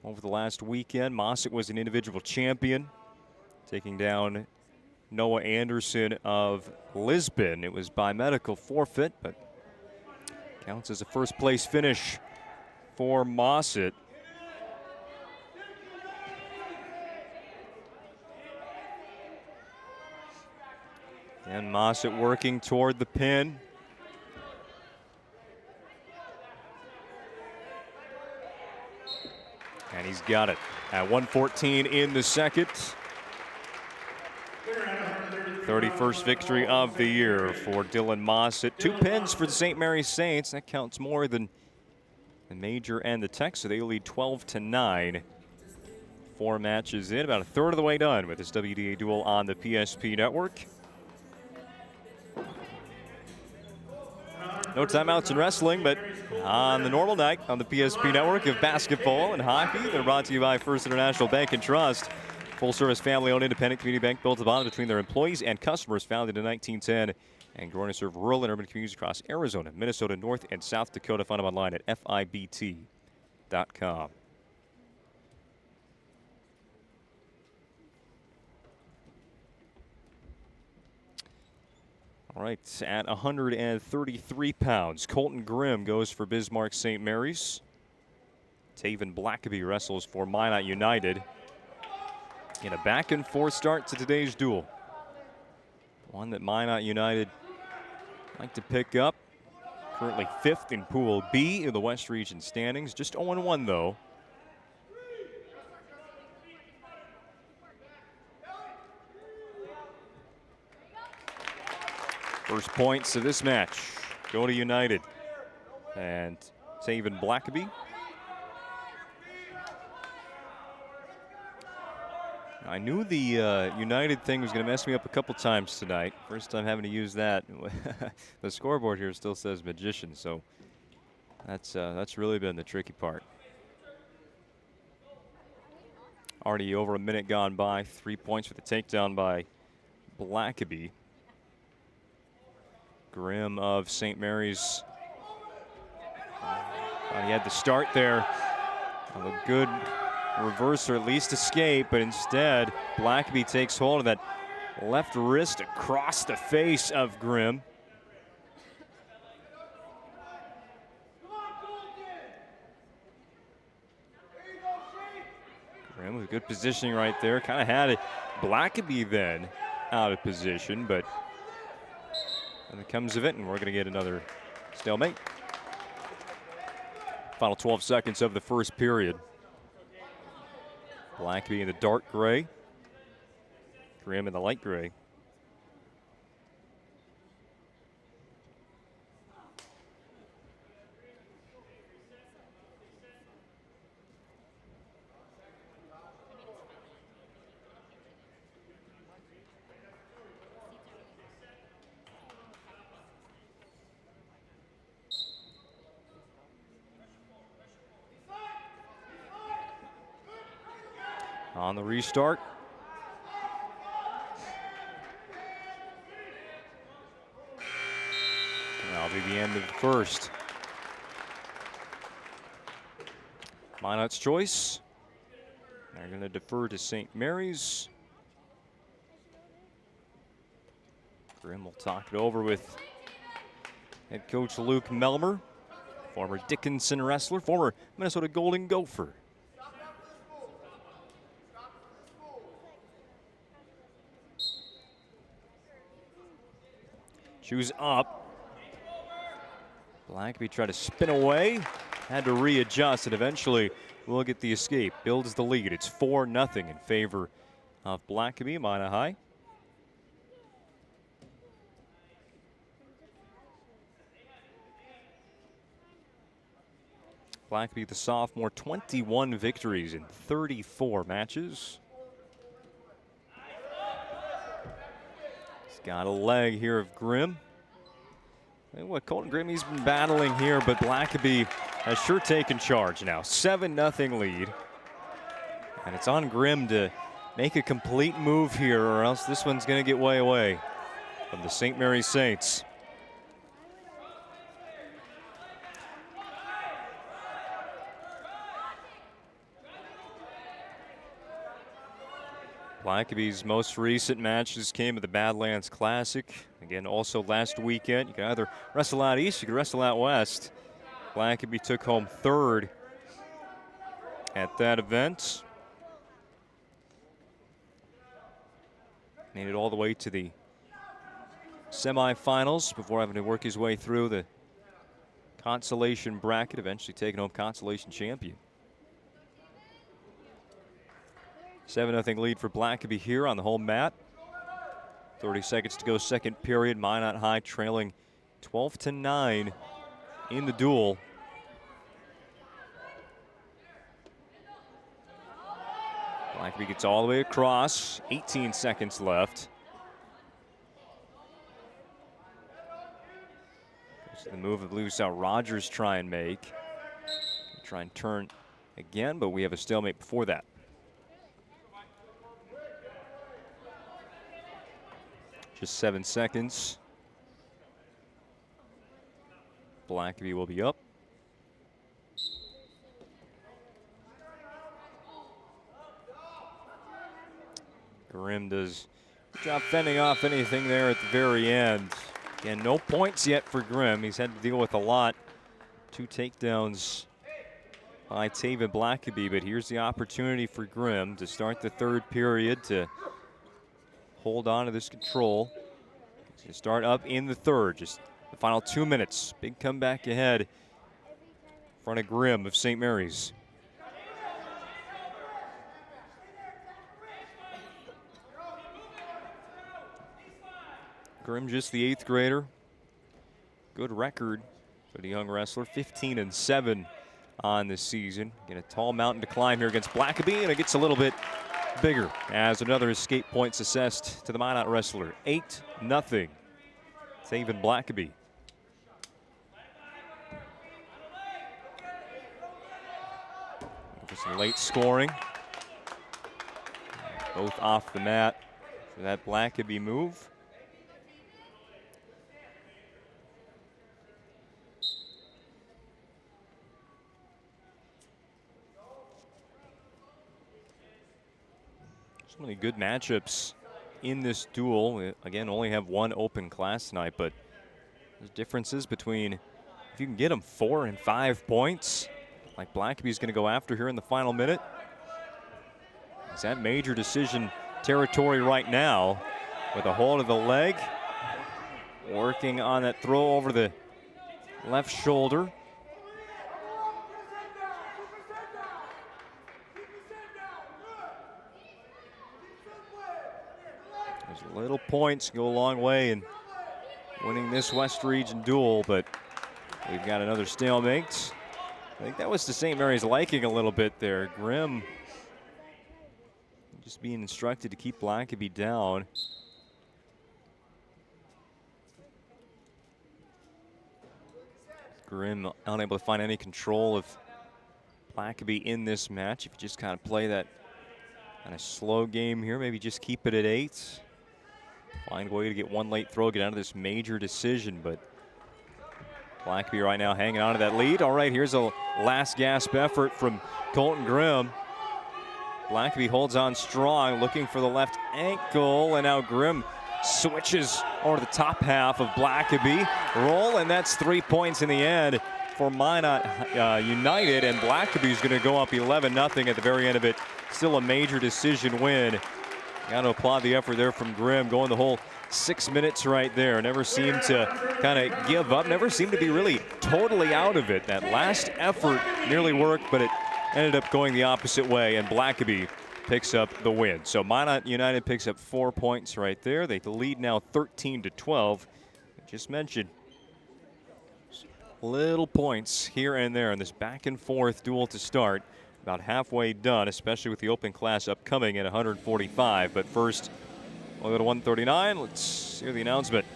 over the last weekend. Mossett was an individual champion, taking down Noah Anderson of Lisbon. It was by medical forfeit, but counts as a first place finish for Mossett. And Mossett working toward the pin. And he's got it at 1:14 in the second. 31st victory of the year for Dylan Mossett. 2 pins for the St. Mary's Saints. That counts more than the Major and the Tech, so they lead 12-9. 4 matches in, about a third of the way done with this WDA duel on the PSP Network. No timeouts in wrestling, but on the normal night on the PSP network of basketball and hockey, they're brought to you by First International Bank and Trust. Full-service, family-owned, independent community bank built a bond between their employees and customers, founded in 1910, and growing to serve rural and urban communities across Arizona, Minnesota, North and South Dakota. Find them online at FIBT.com. All right, at 133 pounds, Colton Grimm goes for Bismarck St. Mary's. Taven Blackaby wrestles for Minot United. In a back-and-forth start to today's duel. One that Minot United like to pick up. Currently 5th in Pool B in the West Region standings. Just 0-1, though. First points of this match go to United. And Taven Blackaby. I knew the United thing was going to mess me up a couple times tonight. First time having to use that. The scoreboard here still says Magician, so that's really been the tricky part. Already over a minute gone by. 3 points for the takedown by Blackaby. Grimm of St. Mary's. He had the start there of a good reverse or at least escape, but instead Blackaby takes hold of that left wrist across the face of Grimm. Grimm with good positioning right there. Kind of had it. Blackaby then out of position, but nothing comes of it, and we're going to get another stalemate. Final 12 seconds of the first period. Blackaby in the dark gray. Grimm in the light gray. On the restart. That'll be the end of the first. Minot's choice. They're going to defer to St. Mary's. Grimm will talk it over with head coach Luke Melmer, former Dickinson wrestler, former Minnesota Golden Gopher. Shoes up. Blackaby tried to spin away, had to readjust, and eventually will get the escape. Builds the lead. It's 4-0 in favor of Blackaby. Minot High. Blackaby, the sophomore, 21 victories in 34 matches. Got a leg here of Grimm. And what Colton Grimm, he's been battling here, but Blackaby has sure taken charge now. 7-0 lead. And it's on Grimm to make a complete move here, or else this one's going to get way away from the St. Mary's Saints. Blackaby's most recent matches came at the Badlands Classic. Again, also last weekend. You can either wrestle out east, you can wrestle out west. Blackaby took home 3rd at that event. Made it all the way to the semifinals before having to work his way through the consolation bracket, eventually taking home consolation champion. 7-0 lead for Blackaby here on the home mat. 30 seconds to go, second period. Minot High trailing 12-9 in the duel. Blackaby gets all the way across. 18 seconds left. Goes to The move that Blue South Rogers try and make. Try and turn again, but we have a stalemate before that. Just 7 seconds. Blackaby will be up. Grimm does a good job fending off anything there at the very end. Again, no points yet for Grimm. He's had to deal with a lot. 2 takedowns by Taven Blackaby, but here's the opportunity for Grimm to start the 3rd period to hold on to this control. To start up in the 3rd, just the final 2 minutes. Big comeback ahead in front of Grimm of St. Mary's. Grimm just the 8th grader. Good record for the young wrestler, 15-7 on this season. Again, a tall mountain to climb here against Blackaby, and it gets a little bit bigger as another escape points assessed to the Minot wrestler. 8-0. Taven Blackaby. For some late scoring. Both off the mat for that Blackaby move. So many good matchups in this duel. We, again, only have 1 open class tonight, but there's differences between if you can get them 4 and 5 points, like Blackaby's going to go after here in the final minute. Is that major decision territory right now with a hold of the leg, working on that throw over the left shoulder. Those little points go a long way in winning this West Region duel, but we've got another stalemate. I think that was to St. Mary's liking a little bit there. Grimm just being instructed to keep Blackaby down. Grimm unable to find any control of Blackaby in this match. If you just kind of play that kind of slow game here, maybe just keep it at 8. Find a way to get 1 late throw, get out of this major decision, but Blackaby right now hanging on to that lead. All right, here's a last gasp effort from Colton Grimm. Blackaby holds on strong, looking for the left ankle, and now Grimm switches over the top half of Blackaby. Roll, and that's 3 points in the end for Minot United, and Blackaby's going to go up 11-0 at the very end of it. Still a major decision win. Got to applaud the effort there from Grimm, going the whole 6 minutes right there. Never seemed to kind of give up, never seemed to be really totally out of it. That last effort nearly worked, but it ended up going the opposite way, and Blackaby picks up the win. So Minot United picks up 4 points right there. They lead now 13-12. Just mentioned little points here and there in this back and forth duel to start. About halfway done, especially with the open class upcoming at 145. But first, we'll go to 139. Let's hear the announcement.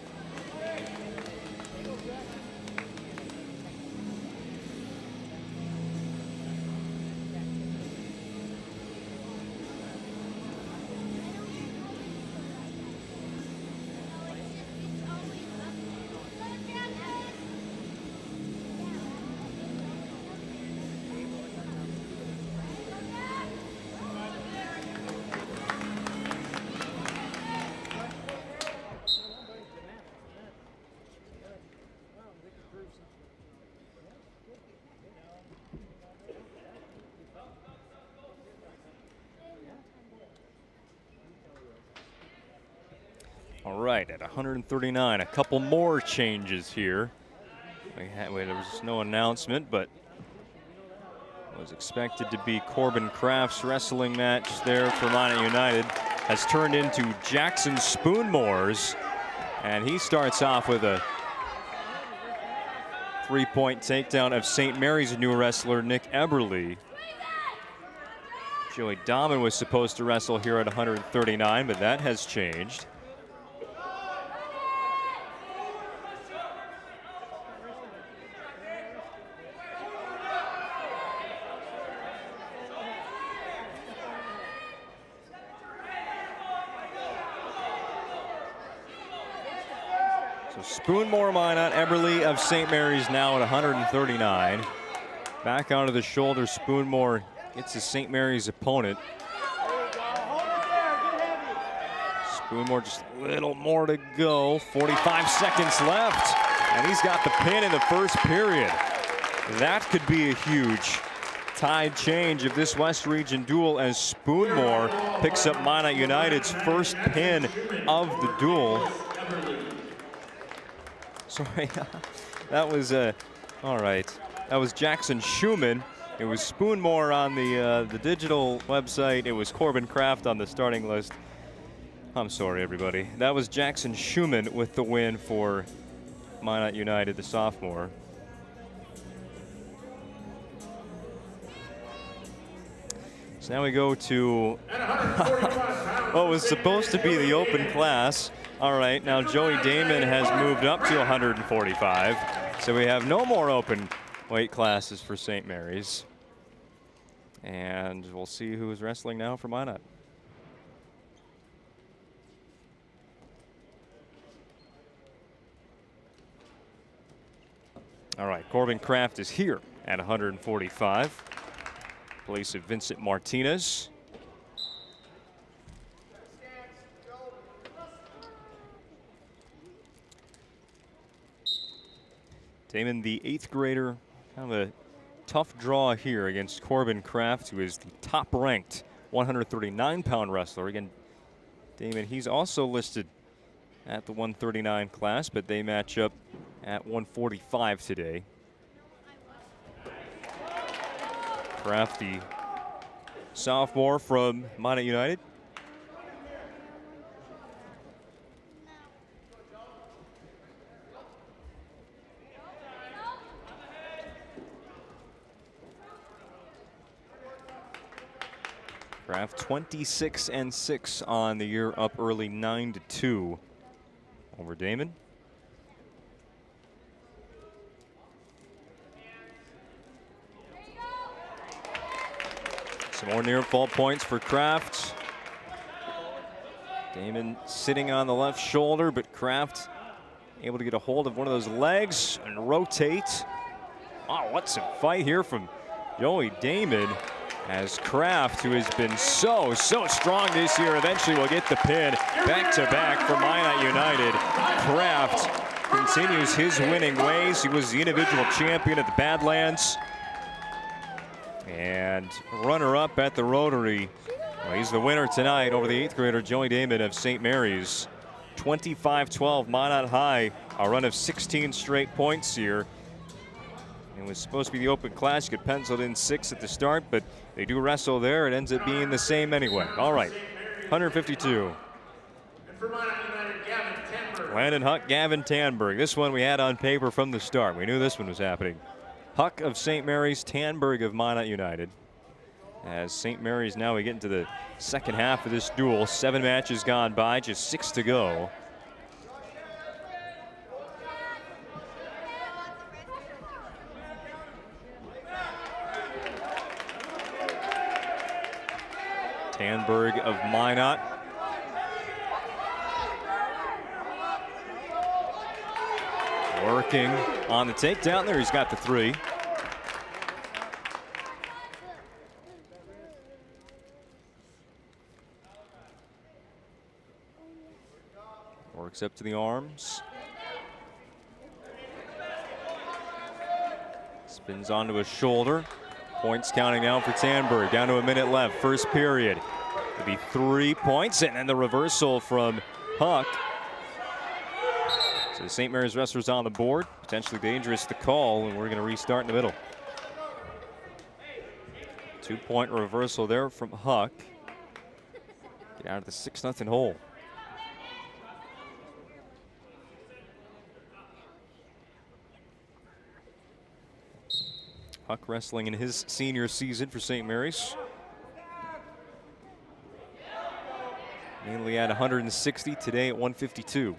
All right, at 139, a couple more changes here. There was no announcement, but was expected to be Corbin Kraft's wrestling match there for Minot United has turned into Jackson Spoonmore's, and he starts off with a 3-point takedown of St. Mary's new wrestler Nick Eberly. Joey Dahman was supposed to wrestle here at 139, but that has changed. So Spoonmore, Minot, Eberly of St. Mary's now at 139. Back onto the shoulder, Spoonmore gets his St. Mary's opponent. Spoonmore just a little more to go. 45 seconds left. And he's got the pin in the first period. That could be a huge tide change of this West Region duel as Spoonmore picks up Minot United's first pin of the duel. Sorry, that was all right. That was Jackson Schumann. It was Spoonmore on the digital website. It was Corbin Kraft on the starting list. I'm sorry, everybody. That was Jackson Schumann with the win for Minot United, the sophomore. So now we go to what was supposed to be the open class. All right, now Joey Damon has moved up to 145. So we have no more open weight classes for St. Mary's. And we'll see who is wrestling now for Minot. All right, Corbin Kraft is here at 145. Place of Vincent Martinez. Damon, the 8th grader, kind of a tough draw here against Corbin Kraft, who is the top-ranked 139-pound wrestler. Again, Damon, he's also listed at the 139 class, but they match up at 145 today. Kraft, the sophomore from Minot United. Kraft 26-6 on the year, up early 9-2 over Damon. Some more near fall points for Kraft. Damon sitting on the left shoulder, but Kraft able to get a hold of one of those legs and rotate. Wow, what some fight here from Joey Damon, as Kraft, who has been so strong this year, eventually will get the pin back-to-back for Minot United. Kraft continues his winning ways. He was the individual champion at the Badlands and runner-up at the Rotary. Well, he's the winner tonight over the 8th grader Joey Damon of St. Mary's. 25-12 Minot High, a run of 16 straight points here. It was supposed to be the open class. You could pencil in 6 at the start, but they do wrestle there. It ends up being the same anyway. All right, 152. Landon Huck, Gavin Tanberg. This one we had on paper from the start. We knew this one was happening. Huck of St. Mary's, Tanberg of Minot United. As St. Mary's now we get into the second half of this duel. 7 matches gone by, just 6 to go. Tanberg of Minot. Working on the takedown there. He's got the 3. Works up to the arms. Spins onto his shoulder. Points counting down for Tanberg. Down to a minute left. First period. It'll be 3 points, and then the reversal from Huck. So the St. Mary's wrestlers on the board. Potentially dangerous to call, and we're going to restart in the middle. 2-point reversal there from Huck. Get out of the 6-0 hole. Huck wrestling in his senior season for St. Mary's. Mainly at 160, today at 152.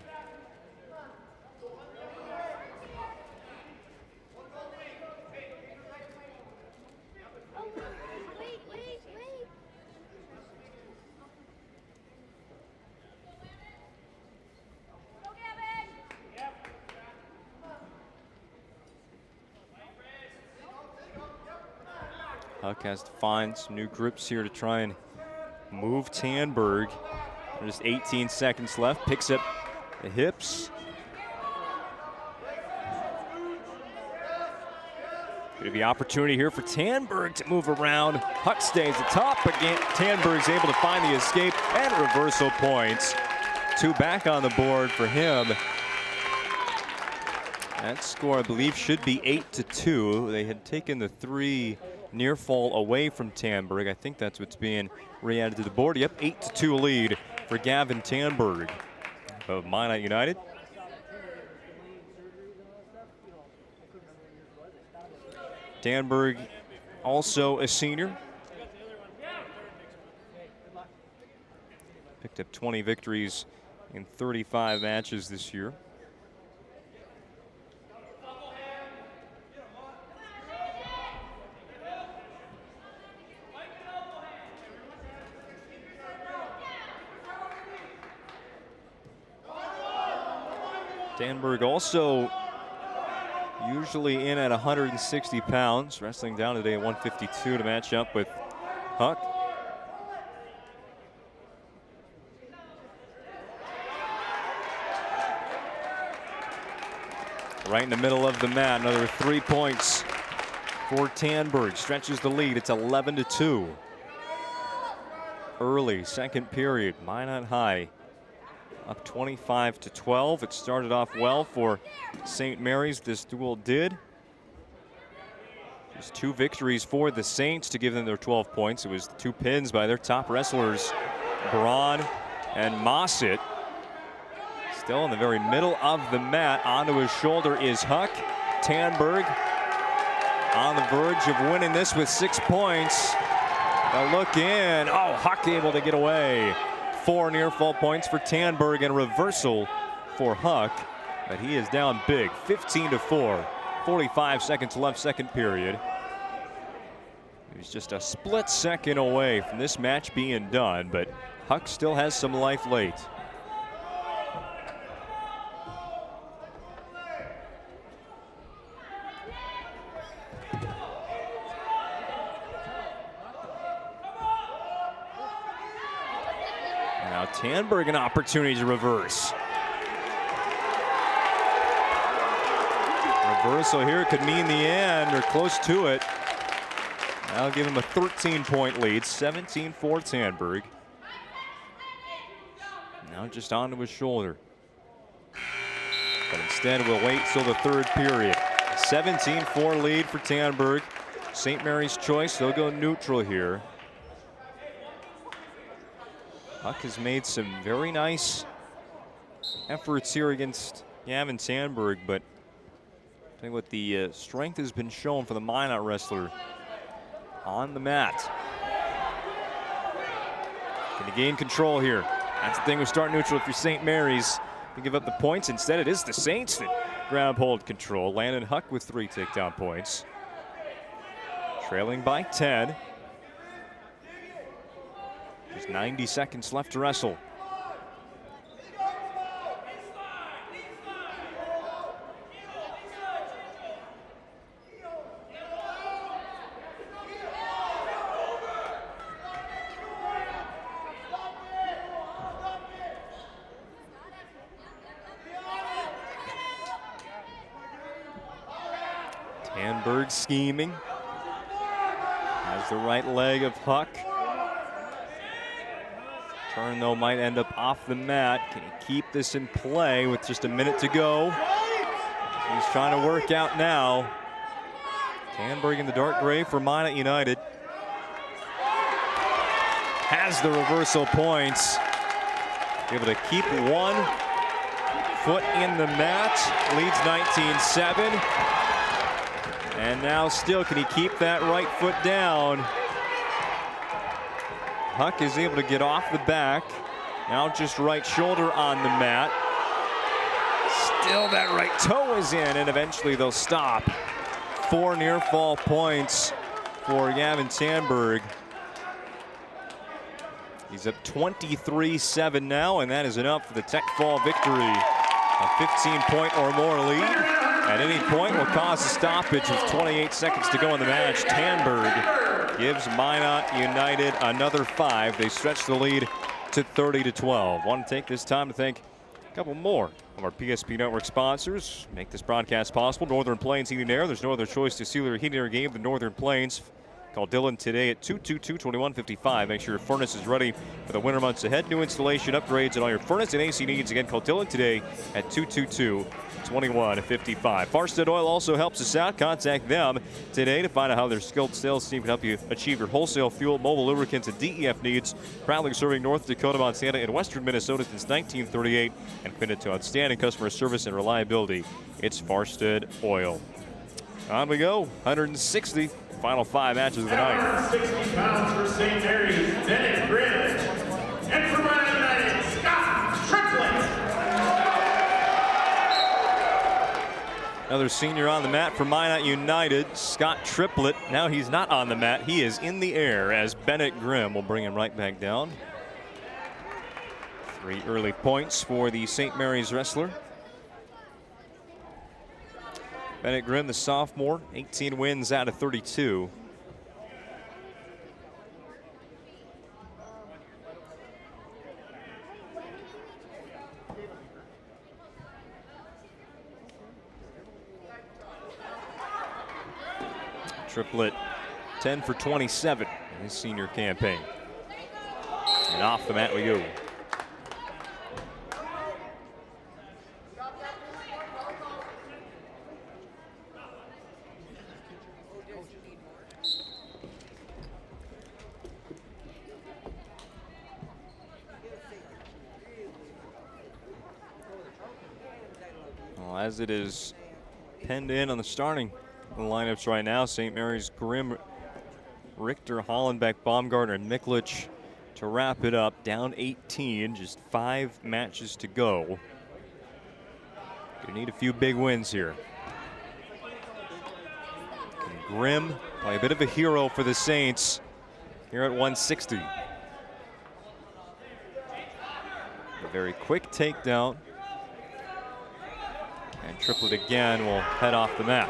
Huck has to find some new grips here to try and move Tanberg. There's 18 seconds left. Picks up the hips. Going to be opportunity here for Tanberg to move around. Huck stays atop again. Tanberg's able to find the escape and reversal points. 2 back on the board for him. That score, I believe, should be 8-2. They had taken the 3 near fall away from Tanberg. I think that's what's being re-added to the board. Yep, 8-2 lead for Gavin Tanberg of Minot United. Tanberg, also a senior. Picked up 20 victories in 35 matches this year. Tanberg also usually in at 160 pounds, wrestling down today at 152 to match up with Huck. Right in the middle of the mat, another 3 points for Tanberg. Stretches the lead, it's 11-2. Early second period, Minot High up 25-12. It started off well for St. Mary's. This duel did. Just 2 victories for the Saints to give them their 12 points. It was 2 pins by their top wrestlers, Braun and Mossett. Still in the very middle of the mat. Onto his shoulder is Huck. Tanberg on the verge of winning this with 6 points. A look in. Oh, Huck able to get away. 4 near fall points for Tanberg and reversal for Huck, but he is down big, 15-4. 45 seconds left, second period. He was just a split second away from this match being done, but Huck still has some life late. Now Tanberg an opportunity to reverse. Reversal here could mean the end or close to it. That'll give him a 13-point lead, 17 for Tanberg. Now just onto his shoulder. But instead we'll wait till the third period. 17-4 lead for Tanberg. St. Mary's choice, they'll go neutral here. Huck has made some very nice efforts here against Gavin Tanberg, but I think what the strength has been shown for the Minot wrestler on the mat. Can he gain control here? That's the thing with start neutral if you're St. Mary's. You give up the points. Instead, it is the Saints that grab hold control. Landon Huck with 3 takedown points. Trailing by 10. There's 90 seconds left to wrestle. Tanberg scheming. Has the right leg of Huck. Turn, though, might end up off the mat. Can he keep this in play with just a minute to go? He's trying to work out now. Tanberg in the dark gray for Minot United. Has the reversal points. Able to keep 1 foot in the mat. Leads 19-7. And now still, can he keep that right foot down? Huck is able to get off the back. Now just right shoulder on the mat. Still that right toe is in, and eventually they'll stop. 4 near fall points for Gavin Tanberg. He's up 23-7 now, and that is enough for the Tech Fall victory. A 15-point or more lead. At any point will cause a stoppage with 28 seconds to go in the match. Tanberg gives Minot United another 5. They stretch the lead to 30-12. Want to take this time to thank a couple more of our PSP Network sponsors. Make this broadcast possible. Northern Plains Heating and Air. There's no other choice to seal your heating or game than Northern Plains. Call Dylan today at 222-2155. Make sure your furnace is ready for the winter months ahead. New installation, upgrades, and all your furnace and AC needs. Again, call Dylan today at 222-2155. Farstead Oil also helps us out. Contact them today to find out how their skilled sales team can help you achieve your wholesale fuel, mobile lubricants, and DEF needs. Proudly serving North Dakota, Montana, and western Minnesota since 1938 and committed to outstanding customer service and reliability. It's Farstead Oil. On we go, 160. Final 5 matches of the night. 160 pounds for St. Mary's, Bennett Grimm. And for Minot United, Scott Triplett. Another senior on the mat for Minot United, Scott Triplett. Now he's not on the mat, he is in the air as Bennett Grimm will bring him right back down. 3 early points for the St. Mary's wrestler. Bennett Grimm, the sophomore, 18 wins out of 32. Triplett 10 for 27 in his senior campaign. And off the mat we go. As it is penned in on the starting lineups right now, St. Mary's Grimm, Richter, Hollenbeck, Baumgartner, and Miklich to wrap it up. Down 18, just 5 matches to go. You need a few big wins here. Can Grimm play a bit of a hero for the Saints here at 160? A very quick takedown. And Triplett again will head off the mat.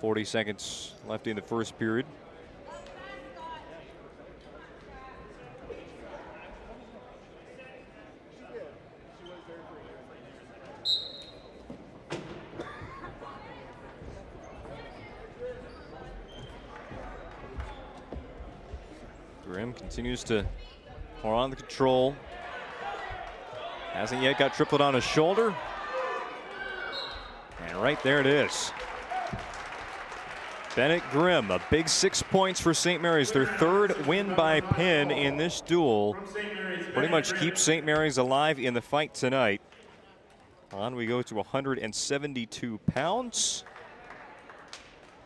.40 seconds left in the first period. Grimm continues to pour on the control. Hasn't yet got Triplett on his shoulder. And right there it is. Bennett Grimm, a big 6 points for St. Mary's. Their 3rd win by pin in this duel. Pretty much keeps St. Mary's alive in the fight tonight. On we go to 172 pounds.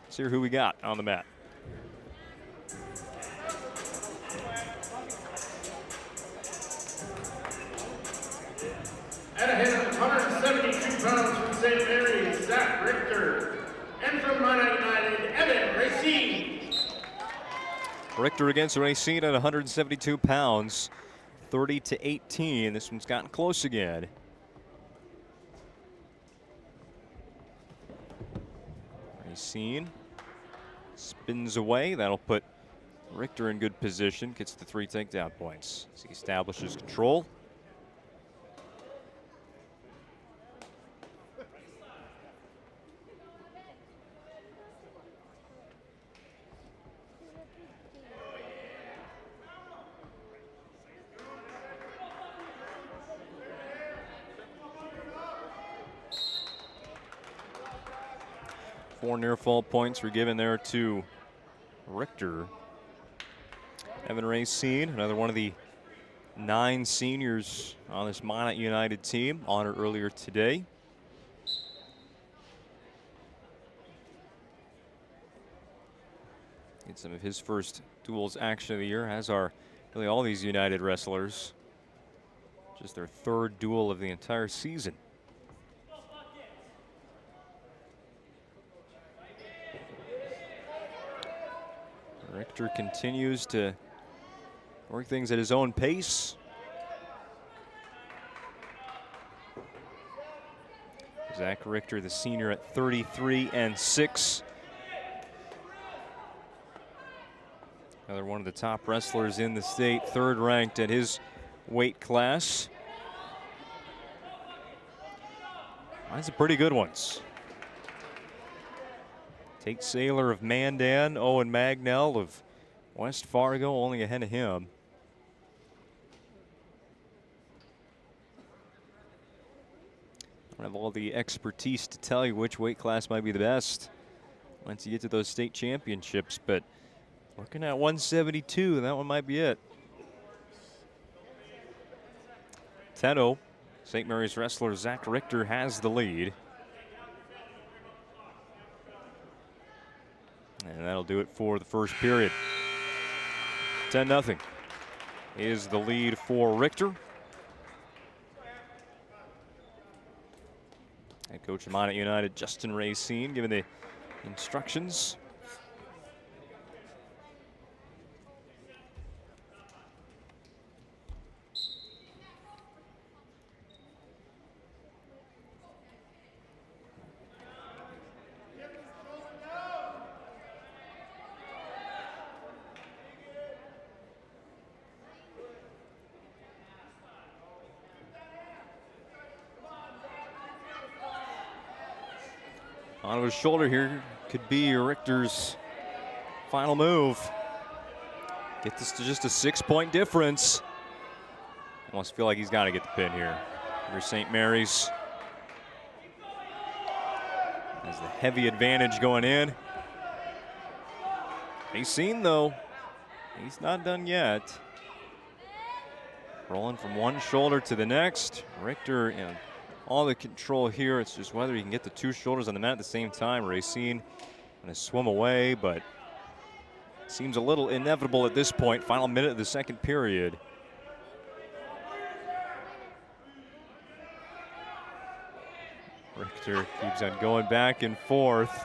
Let's hear who we got on the mat. At a head of 172 pounds from St. Mary's, Zach Richter. And from Minot United, Evan Racine. Richter against Racine at 172 pounds, 30-18. This one's gotten close again. Racine spins away. That'll put Richter in good position. Gets the 3 takedown points. As he establishes control. Four near fall points were given there to Richter. Evan Racine, another one of the 9 seniors on this Minot United team, honored earlier today. Get some of his first duels action of the year, as are really all these United wrestlers. Just their 3rd duel of the entire season. Richter continues to work things at his own pace. Zach Richter, the senior, at 33-6. Another one of the top wrestlers in the state, third ranked at his weight class. Those are pretty good ones. Tate Saylor of Mandan, Owen Magnell of West Fargo, only ahead of him. I don't have all the expertise to tell you which weight class might be the best once you get to those state championships, but looking at 172, that one might be it. 10-0. St. Mary's wrestler Zach Richter has the lead. And that'll do it for the first period. 10-0 is the lead for Richter. Head coach of Minot United, Justin Racine, giving the instructions. On his shoulder here could be Richter's final move. Get this to just a 6-point difference. Almost feel like he's got to get the pin here. Here's St. Mary's. Has the heavy advantage going in. Racine, though, he's not done yet. Rolling from one shoulder to the next. Richter, you know, all the control here. It's just whether he can get the two shoulders on the mat at the same time. Racine going to swim away, but seems a little inevitable at this point. Final minute of the second period. Richter keeps on going back and forth.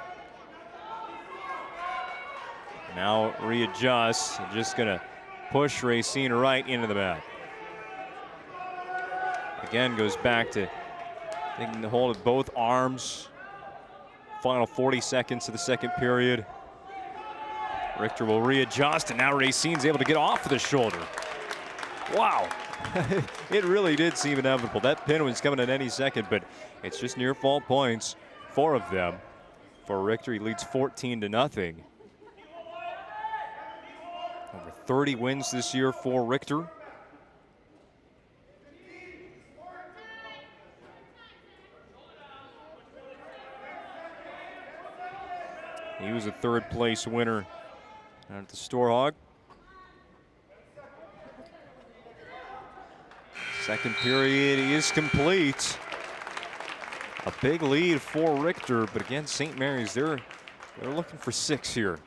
Now readjusts and just going to push Racine right into the mat. Again, goes back to taking the hold of both arms. Final 40 seconds of the second period. Richter will readjust, and now Racine's able to get off of the shoulder. Wow. It really did seem inevitable. That pin was coming at any second, but it's just near fault points, 4 of them. For Richter, he leads 14-0. Over 30 wins this year for Richter. He was a third place winner at the Storehog. Second period is complete. A big lead for Richter, but again, St. Mary's, they're looking for 6 here.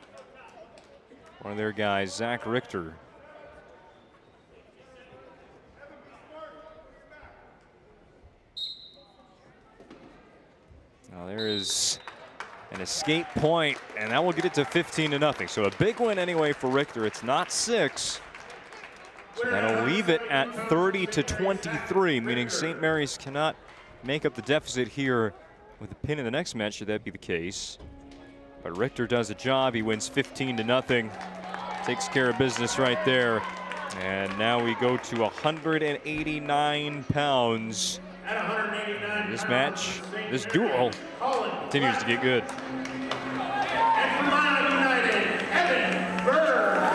One of their guys, Zach Richter. Now there is an escape point, and that will get it to 15-0. So a big win anyway for Richter. It's not 6. So that'll leave it at 30-23, meaning St. Mary's cannot make up the deficit here with a pin in the next match, should that be the case. But Richter does a job. He wins 15-0. Takes care of business right there. And now we go to 189 pounds. At 189 This match, this duel continues to get good. And from Minot United, Evan Berg.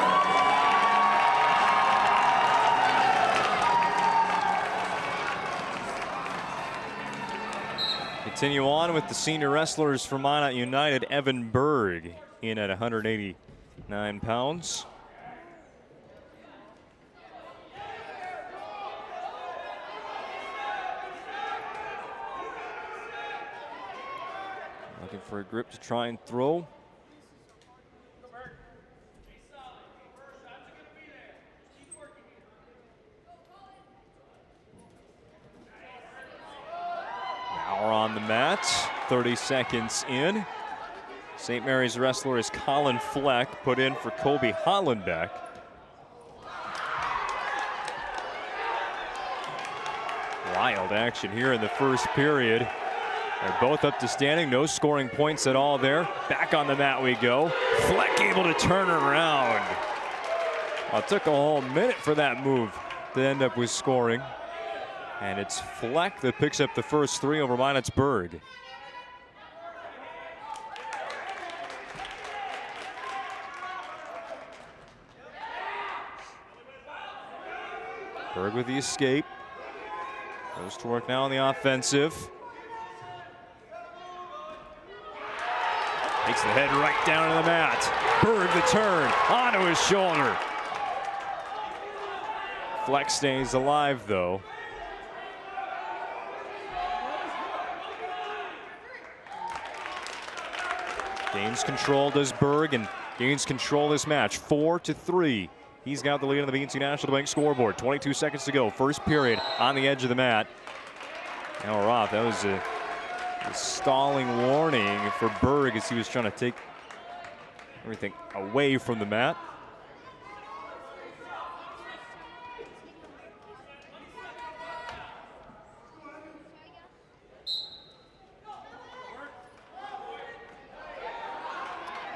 Continue on with the senior wrestlers from Minot United. Evan Berg in at 189 pounds. Looking for a grip to try and throw. Now we're on the mat, 30 seconds in. St. Mary's wrestler is Colin Fleck, put in for Kobe Hollenbeck. Wild action here in the first period. They're both up to standing, no scoring points at all there. Back on the mat we go. Fleck able to turn around. Well, it took a whole minute for that move to end up with scoring. And it's Fleck that picks up the first 3 over Minot's Berg. Berg with the escape. Goes to work now on the offensive. Takes the head right down to the mat. Berg the turn onto his shoulder. Fleck stays alive though. Gains control does Berg, and gains control this match 4-3. He's got the lead on the BNC National Bank scoreboard. 22 seconds to go. First period on the edge of the mat. Now we're off. That was a stalling warning for Berg as he was trying to take everything away from the mat.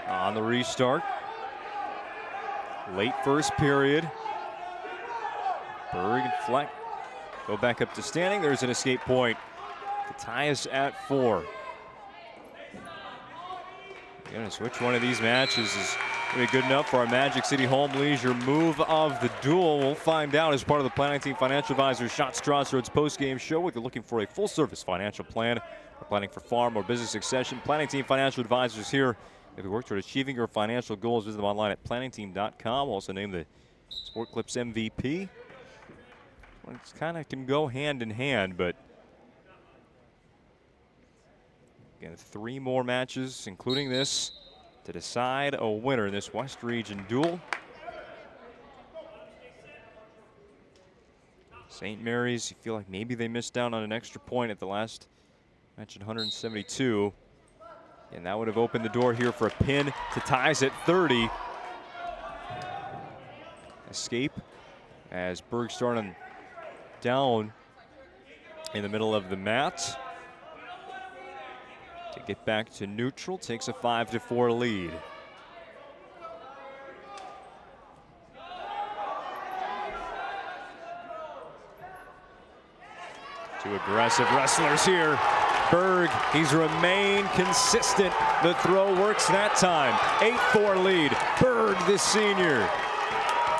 On the restart. Late first period. Berg and Fleck go back up to standing. There's an escape point to tie us at 4. Gonna switch one of these matches is gonna be good enough for our Magic City Home Leisure move of the duel. We'll find out as part of the Planning Team Financial Advisors Shots Crossroads post-game show. If you're looking for a full-service financial plan or planning for farm or business succession, Planning Team Financial Advisors here. If you work toward achieving your financial goals, visit them online at planningteam.com. We'll also name the Sport Clips MVP. It kind of can go hand in hand, but again, 3 more matches, including this, to decide a winner in this West Region duel. St. Mary's, you feel like maybe they missed out on an extra point at the last match at 172. And that would have opened the door here for a pin to ties at 30. Escape as Berg starting down in the middle of the mat. To get back to neutral, takes a 5-4 lead. Two aggressive wrestlers here. Berg, he's remained consistent. The throw works that time. 8-4 lead. Berg, the senior.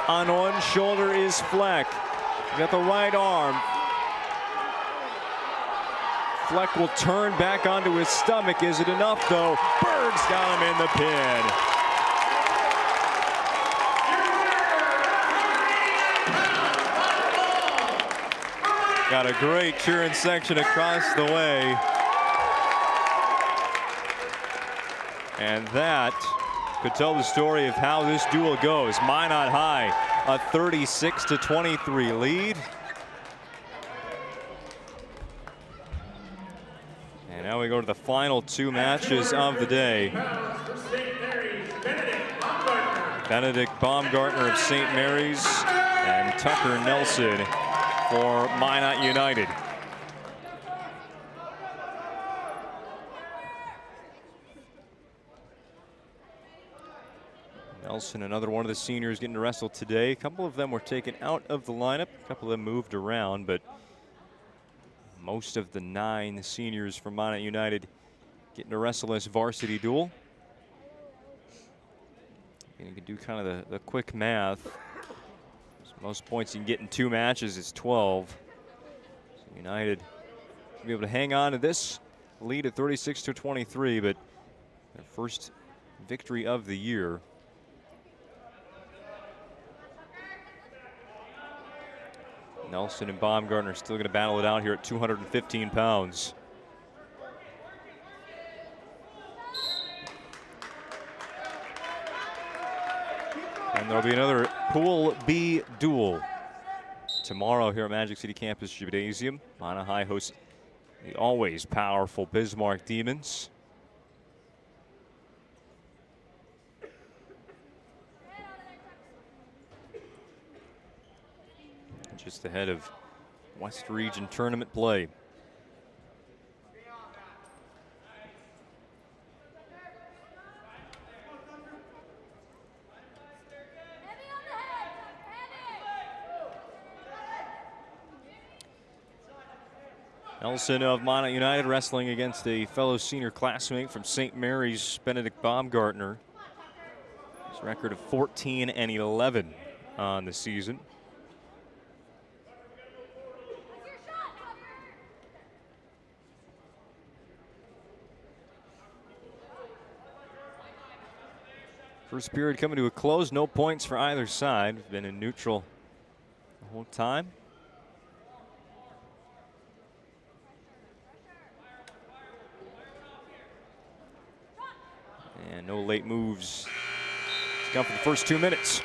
On one shoulder is Fleck. Got the right arm. Fleck will turn back onto his stomach. Is it enough though? Berg's got him in the pin. Got a great cheering section across the way. And that could tell the story of how this duel goes. Minot High, a 36-23 lead. And now we go to the final 2 matches of the day. Benedict Baumgartner of St. Mary's and Tucker Nelson for Minot United. Nelson, another one of the seniors getting to wrestle today. A couple of them were taken out of the lineup. A couple of them moved around, but most of the 9 seniors from Minot United getting to wrestle this varsity duel. And you can do kind of the quick math. So most points you can get in 2 matches is 12. So United will be able to hang on to this lead at 36-23, but their first victory of the year. Nelson and Baumgartner still going to battle it out here at 215 pounds. And there'll be another Pool B duel tomorrow here at Magic City Campus Gymnasium. Minot High hosts the always powerful Bismarck Demons. Just ahead of West Region tournament play. Nelson of Minot United wrestling against a fellow senior classmate from St. Mary's, Benedict Baumgartner. His record of 14-11 on the season. First period coming to a close. No points for either side. Been in neutral the whole time. And no late moves. It's gone for the first 2 minutes.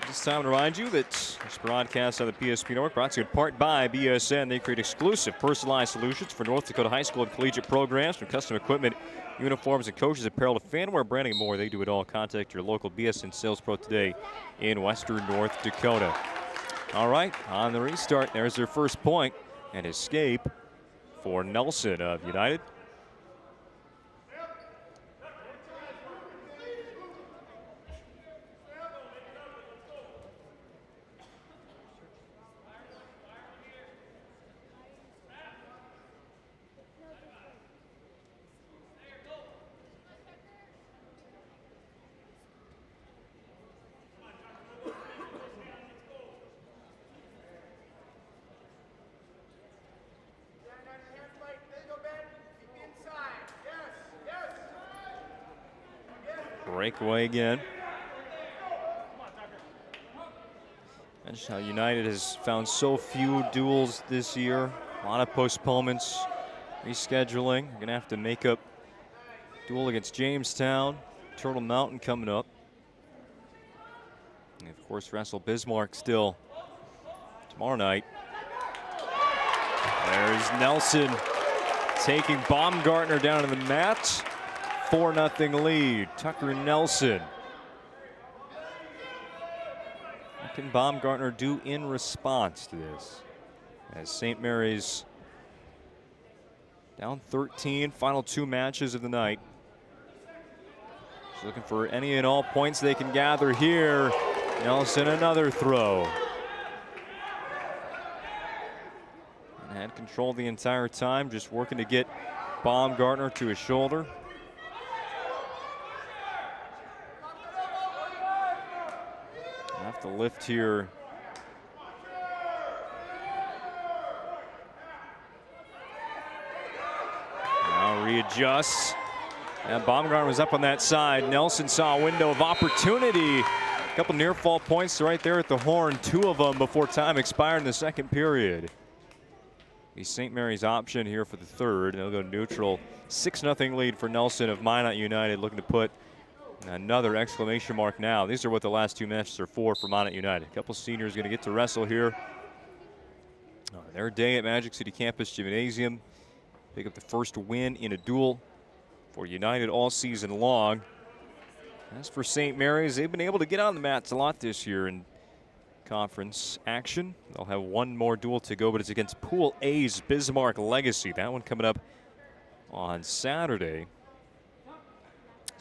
This time to remind you that this broadcast on the PSP Network brought to you in part by BSN. They create exclusive personalized solutions for North Dakota high school and collegiate programs, from custom equipment, uniforms, and coaches apparel to fan wear, branding, and more. They do it all. Contact your local BSN sales pro today in western North Dakota. All right, on the restart, there's their first point. An escape for Nelson of United. Breakaway again. That's how United has found so few duels this year. A lot of postponements, rescheduling. We're going to have to make up duel against Jamestown, Turtle Mountain coming up. And of course, wrestle Bismarck still tomorrow night. There's Nelson taking Baumgartner down to the mat. 4-0 lead. Tucker Nelson. What can Baumgartner do in response to this? As St. Mary's down 13, final 2 matches of the night. Just looking for any and all points they can gather here. Nelson, another throw. And had control the entire time, just working to get Baumgartner to his shoulder. Have to lift here. Now readjusts. And Baumgartner was up on that side. Nelson saw a window of opportunity. A couple near fall points right there at the horn. 2 of them before time expired in the second period. The St. Mary's option here for the third. They'll go neutral. 6-0 lead for Nelson of Minot United, looking to put another exclamation mark now. These are what the last 2 matches are for Minot United. A couple seniors going to get to wrestle here. Their day at Magic City Campus Gymnasium. Pick up the first win in a duel for United all season long. As for St. Mary's, they've been able to get on the mats a lot this year in conference action. They'll have 1 more duel to go, but it's against Pool A's Bismarck Legacy. That one coming up on Saturday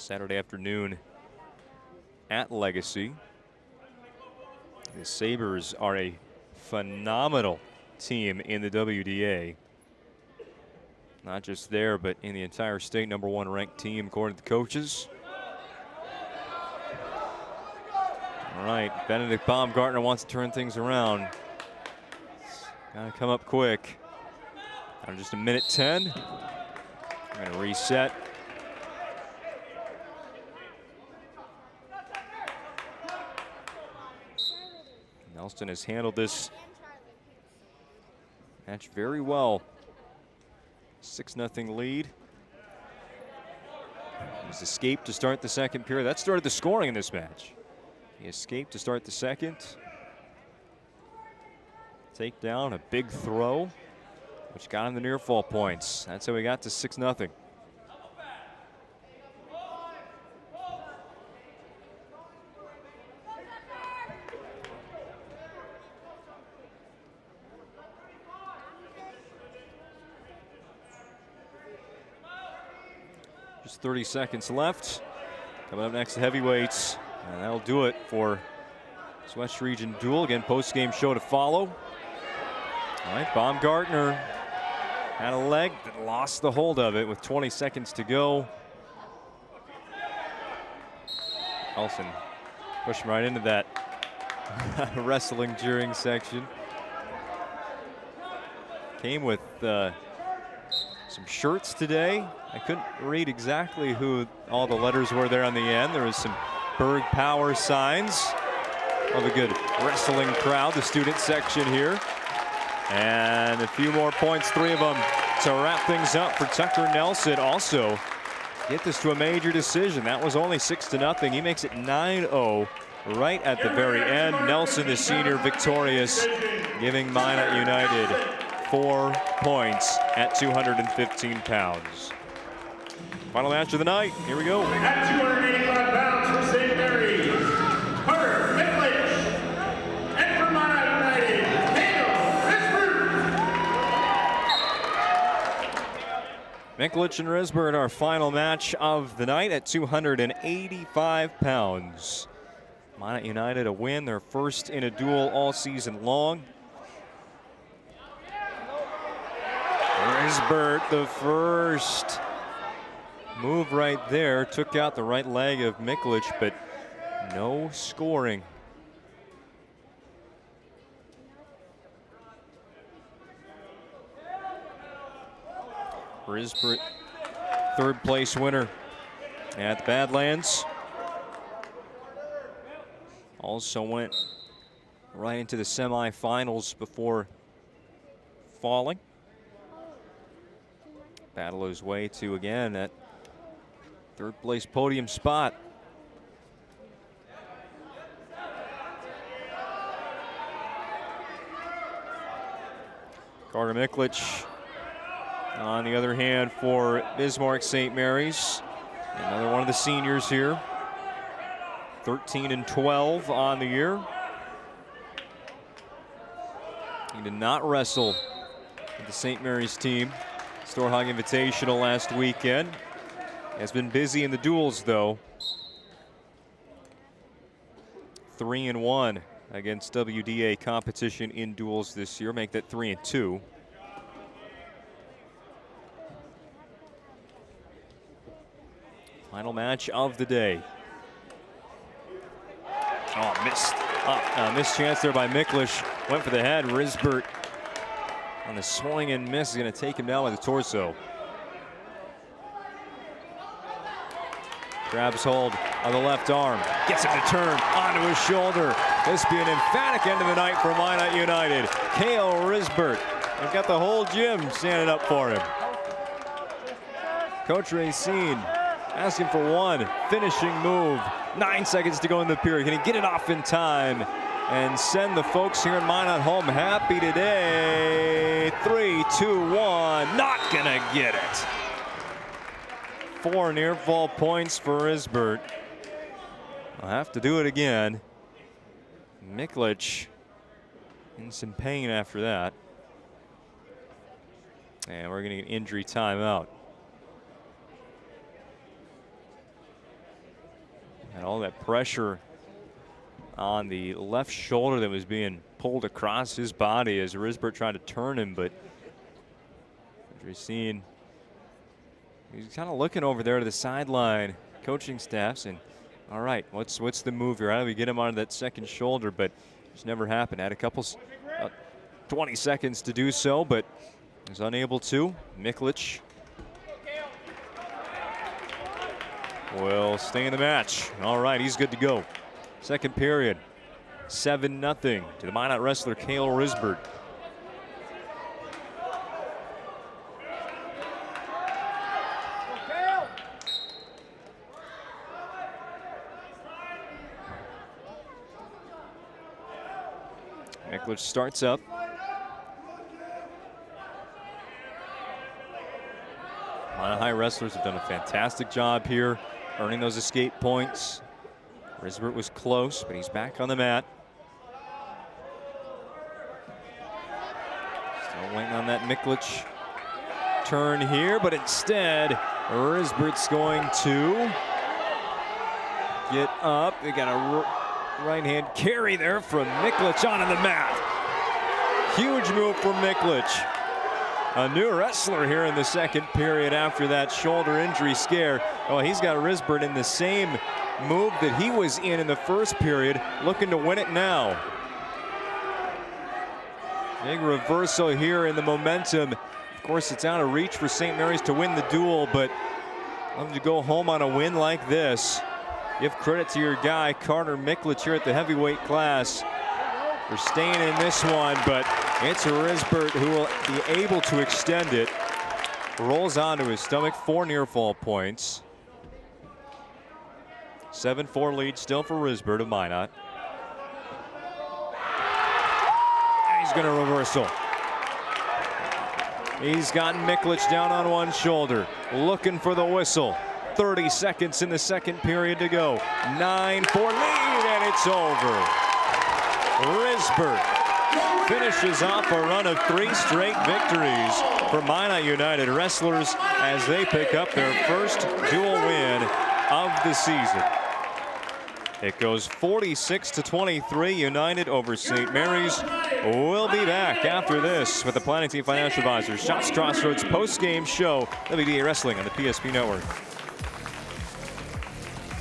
afternoon at Legacy. The Sabres are a phenomenal team in the WDA. Not just there, but in the entire state, #1 ranked team according to the coaches. All right, Benedict Baumgartner wants to turn things around. Gotta come up quick. Down just 1:10. We're gonna reset. Nelson has handled this match very well. 6-0 lead. He's escaped to start the second period. That started the scoring in this match. He escaped to start the second. Take down, a big throw, which got him the near fall points. That's how we got to 6-0. Just 30 seconds left. Coming up next, the heavyweights. And that'll do it for this West Region duel. Again, post-game show to follow. All right, Baumgartner had a leg that lost the hold of it with 20 seconds to go. Nelson pushed him right into that wrestling jeering section. Came with some shirts today. I couldn't read exactly who all the letters were there on the end. There was some Berg Power signs. Of a good wrestling crowd, the student section here. And a few more points, 3 of them to wrap things up for Tucker Nelson. Also, get this to a major decision. That was only 6-0. He makes it 9-0 right at the very end. Nelson, the senior, victorious, giving Minot United 4 points at 215 pounds. Final match of the night. Here we go. At 285 pounds for St. Mary's, Carter Micklich. And for Minot United, Daniel Risbert. Micklich and Risbert, our final match of the night at 285 pounds. Minot United a win, their first in a duel all season long. Risbert, the first move right there, took out the right leg of Micklich, but no scoring. Risbert, third place winner at the Badlands. Also went right into the semifinals before falling. Battle his way to, again, that third place podium spot. Carter Micklich, on the other hand, for Bismarck St. Mary's, another one of the seniors here. 13-12 on the year. He did not wrestle with the St. Mary's team. Storehog Invitational last weekend. Has been busy in the duels, though. 3-1 against WDA competition in duels this year. Make that 3-2. Final match of the day. Oh, missed. Missed chance there by Micklich. Went for the head. Risbert on the swing and miss is going to take him down with the torso. Grabs hold of the left arm. Gets him to turn onto his shoulder. This be an emphatic end of the night for Minot United. Cale Risbert. They've got the whole gym standing up for him. Coach Racine asking for one finishing move. 9 seconds to go in the period. Can he get it off in time and send the folks here in Minot home happy today? 3, 2, 1. Not gonna get it. 4 near fall points for Risbert. I'll have to do it again. Micklich in some pain after that. And we're gonna get injury timeout. And all that pressure on the left shoulder that was being pulled across his body as Risbert tried to turn him, but Racine, he's kind of looking over there to the sideline, coaching staffs, and all right, what's the move here? How do we get him onto that second shoulder? But it's never happened. Had a couple 20 seconds to do so, but was unable to. Micklich will stay in the match. All right, he's good to go. Second period, 7-0 to the Minot wrestler Cale Risbert. Micklich starts up. Minot High wrestlers have done a fantastic job here, earning those escape points. Risbert was close, but he's back on the mat. Still waiting on that Micklich turn here, but instead, Risbert's going to get up. They got a right hand carry there from Micklich onto the mat. Huge move for Miklich. A new wrestler here in the second period after that shoulder injury scare. Oh, he's got Risbert in the same move that he was in the first period, looking to win it now. Big reversal here in the momentum. Of course, it's out of reach for St. Mary's to win the duel, but love to go home on a win like this. Give credit to your guy, Carter Miklich, here at the heavyweight class. They're staying in this one, but it's Risbert who will be able to extend it. Rolls onto his stomach, 4 near fall points. 7-4 lead still for Risbert of Minot. And he's going to reversal. He's got Miklich down on one shoulder, looking for the whistle. 30 seconds in the second period to go. 9-4 lead, and it's over. Risbert finishes off a run of 3 straight victories for Minot United wrestlers as they pick up their first dual win of the season. It goes 46-23 United over St. Mary's. We'll be back after this with the Planning Team Financial Advisors Shots Crossroads post-game show, WDA Wrestling on the PSP Network.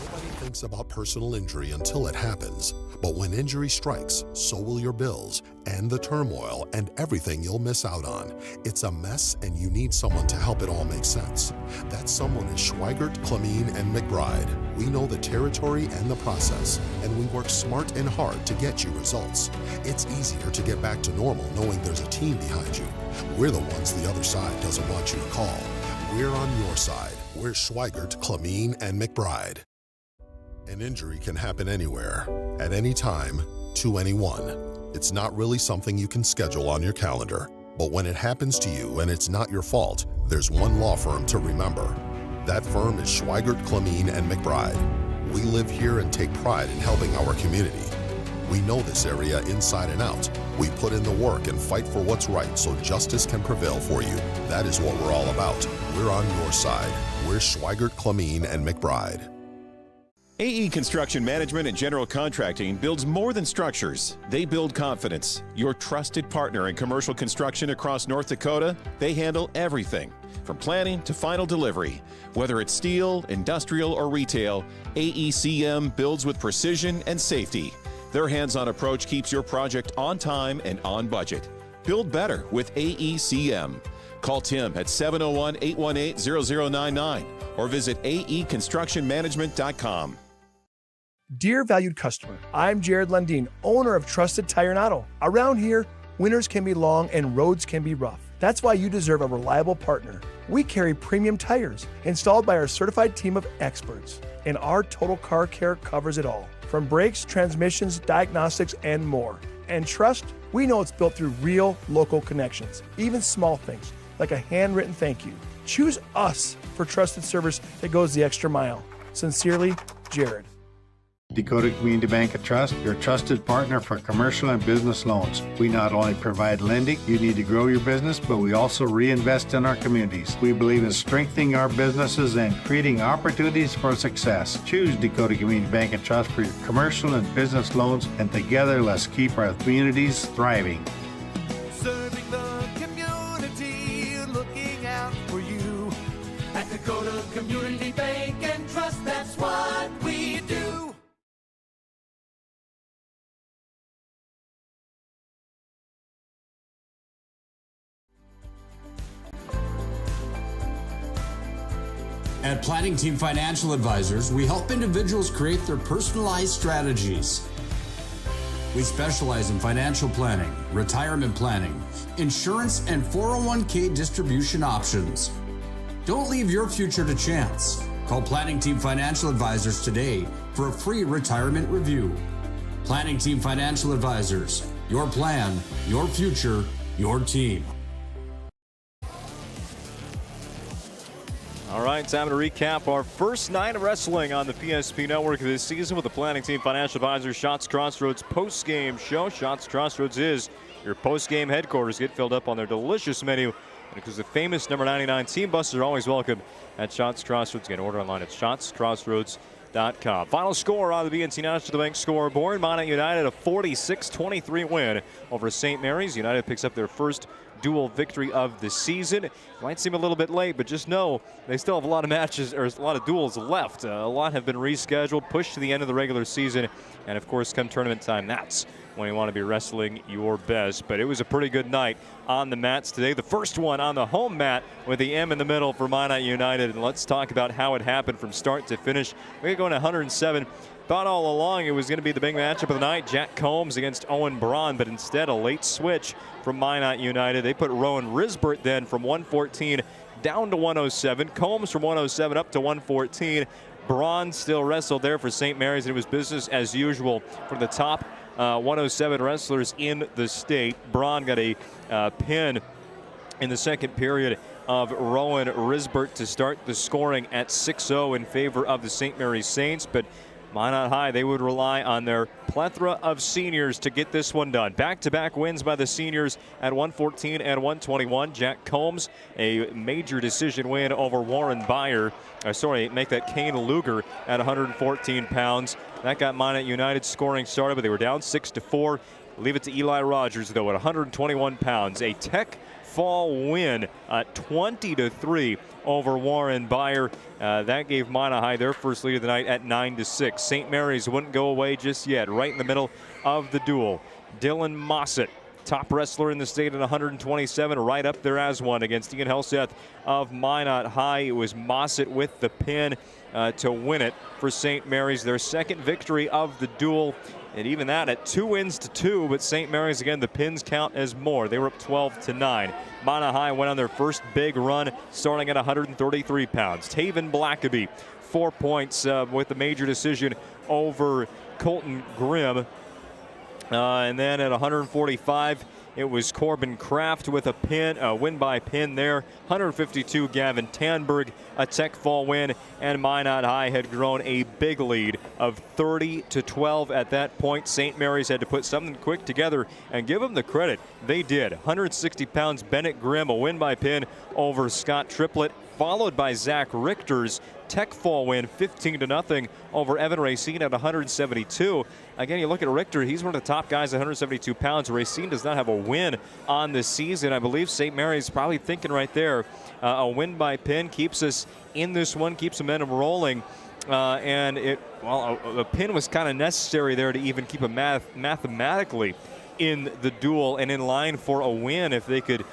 Nobody thinks about personal injury until it happens. But when injury strikes, so will your bills and the turmoil and everything you'll miss out on. It's a mess and you need someone to help it all make sense. That someone is Schweigert, Clemene, and McBride. We know the territory and the process, and we work smart and hard to get you results. It's easier to get back to normal knowing there's a team behind you. We're the ones the other side doesn't want you to call. We're on your side. We're Schweigert, Clemene, and McBride. An injury can happen anywhere, at any time, to anyone. It's not really something you can schedule on your calendar. But when it happens to you and it's not your fault, there's one law firm to remember. That firm is Schweigert, Clemene, and McBride. We live here and take pride in helping our community. We know this area inside and out. We put in the work and fight for what's right so justice can prevail for you. That is what we're all about. We're on your side. We're Schweigert, Clemene, and McBride. AE Construction Management and General Contracting builds more than structures. They build confidence. Your trusted partner in commercial construction across North Dakota, they handle everything from planning to final delivery. Whether it's steel, industrial, or retail, AECM builds with precision and safety. Their hands-on approach keeps your project on time and on budget. Build better with AECM. Call Tim at 701-818-0099 or visit aeconstructionmanagement.com. Dear valued customer, I'm Jared Lundeen, owner of Trusted Tire and Auto. Around here, winters can be long and roads can be rough. That's why you deserve a reliable partner. We carry premium tires installed by our certified team of experts, and our total car care covers it all, from brakes, transmissions, diagnostics, and more. And trust, we know it's built through real local connections, even small things like a handwritten thank you. Choose us for trusted service that goes the extra mile. Sincerely, Jared. Dakota Community Bank and Trust, your trusted partner for commercial and business loans. We not only provide lending you need to grow your business, but we also reinvest in our communities. We believe in strengthening our businesses and creating opportunities for success. Choose Dakota Community Bank and Trust for your commercial and business loans, and together let's keep our communities thriving. Serving the community, looking out for you. At Dakota Community Bank and Trust, that's what we do. At Planning Team Financial Advisors, we help individuals create their personalized strategies. We specialize in financial planning, retirement planning, insurance, and 401k distribution options. Don't leave your future to chance. Call Planning Team Financial Advisors today for a free retirement review. Planning Team Financial Advisors, your plan, your future, your team. All right, time to recap our first night of wrestling on the PSP Network this season with the Planning Team Financial Advisors Shots Crossroads post-game show. Shots Crossroads is your post-game headquarters. Get filled up on their delicious menu. And because the famous number 99 team buses are always welcome at Shots Crossroads. Again, order online at shotscrossroads.com. sportsclubs.com. Final score on the BNC National Bank scoreboard. Minot United a 46-23 win over St. Mary's. United picks up their first dual victory of the season. Might seem a little bit late, but just know they still have a lot of matches, or a lot of duels left. A lot have been rescheduled, pushed to the end of the regular season, and of course come tournament time, that's when you want to be wrestling your best. But it was a pretty good night on the mats today. The first one on the home mat with the M in the middle for Minot United. And let's talk about how it happened from start to finish. We're going to 107. Thought all along it was going to be the big matchup of the night, Jack Combs against Owen Braun, but instead a late switch from Minot United. They put Rowan Risbert then from 114 down to 107. Combs from 107 up to 114. Braun still wrestled there for St. Mary's, and it was business as usual for the top 107 wrestlers in the state. Braun got a pin in the second period of Rowan Risbert to start the scoring at 6-0 in favor of the St. Mary's Saints, but Minot High, they would rely on their plethora of seniors to get this one done. Back-to-back wins by the seniors at 114 and 121. Jack Combs, a major decision win over Warren Byer. Make that Kane Luger at 114 pounds. That got Minot United scoring started, but they were down 6-4. Leave it to Eli Rogers, though, at 121 pounds. A Tech fall win at 20-3 over Warren Byer. That gave Minot High their first lead of the night at 9-6. St. Mary's wouldn't go away just yet. Right in the middle of the duel, Dylan Mossett, top wrestler in the state at 127, right up there as one against Ian Helseth of Minot High. It was Mossett with the pin to win it for St. Mary's, their second victory of the duel. And even that at 2 wins to 2, but St. Mary's, again, the pins count as more. They were up 12-9. Minot High went on their first big run, starting at 133 pounds. Taven Blackaby, 4 points with the major decision over Colton Grimm. And then at 145, it was Corbin Kraft with a win by pin there. 152, Gavin Tanberg, a Tech fall win, and Minot High had grown a big lead of 30-12 at that point. St. Mary's had to put something quick together, and give them the credit. They did. 160 pounds, Bennett Grimm, a win by pin over Scott Triplett, followed by Zach Richter's Tech fall win, 15-0 over Evan Racine at 172. Again, you look at Richter, he's one of the top guys at 172 pounds. Racine does not have a win on this season. I believe St. Mary's probably thinking right there, a win by pin keeps us in this one, keeps the momentum rolling. And a pin was kind of necessary there to even keep them mathematically in the duel and in line for a win if they could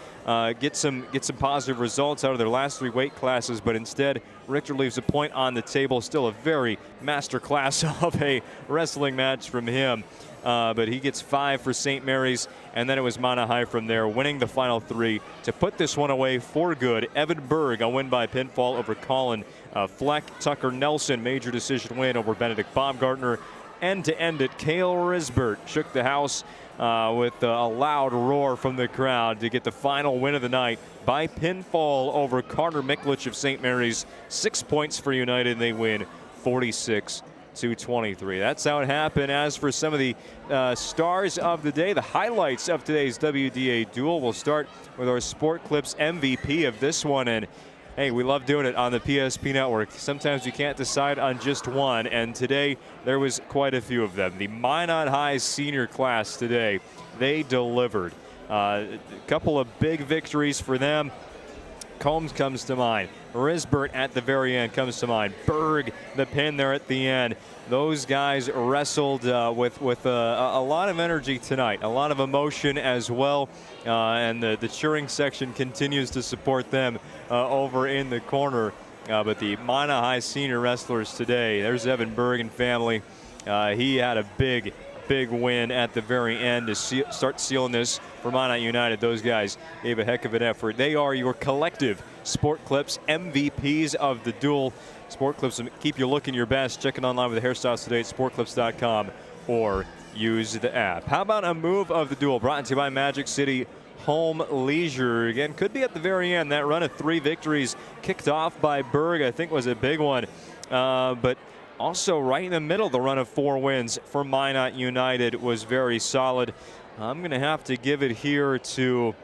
get some positive results out of their last 3 weight classes. But instead, Richter leaves a point on the table. Still a very master class of a wrestling match from him. But he gets 5 for St. Mary's, and then it was Minot High from there, winning the final 3 to put this one away for good. Evan Berg, a win by pinfall over Colin Fleck. Tucker Nelson, major decision win over Benedict Baumgartner. And to end it, Cale Risbert shook the house with a loud roar from the crowd to get the final win of the night by pinfall over Carter Miklich of St. Mary's. 6 points for United, and they win 46-23. That's how it happened. As for some of the stars of the day, the highlights of today's WDA duel, we'll start with our Sport Clips MVP of this one. And hey, we love doing it on the PSP network. Sometimes you can't decide on just one, and today there was quite a few of them. The Minot High senior class today, they delivered. A couple of big victories for them. Combs comes to mind. Risbert at the very end comes to mind. Berg, the pin there at the end. Those guys wrestled with a lot of energy tonight, a lot of emotion as well, and the cheering section continues to support them over in the corner. But the Minot High senior wrestlers today, there's Evan Berg and family. He had a big win at the very end to start sealing this for Minot United. Those guys gave a heck of an effort. They are your collective Sport Clips MVPs of the duel. Sport Clips, keep your looking your best. Check it online with the hairstyles today at sportclips.com or use the app. How about a move of the duel brought to you by Magic City Home Leisure? Again, could be at the very end. That run of 3 victories kicked off by Berg, I think, was a big one. But also right in the middle, the run of 4 wins for Minot United was very solid. I'm going to have to give it here to,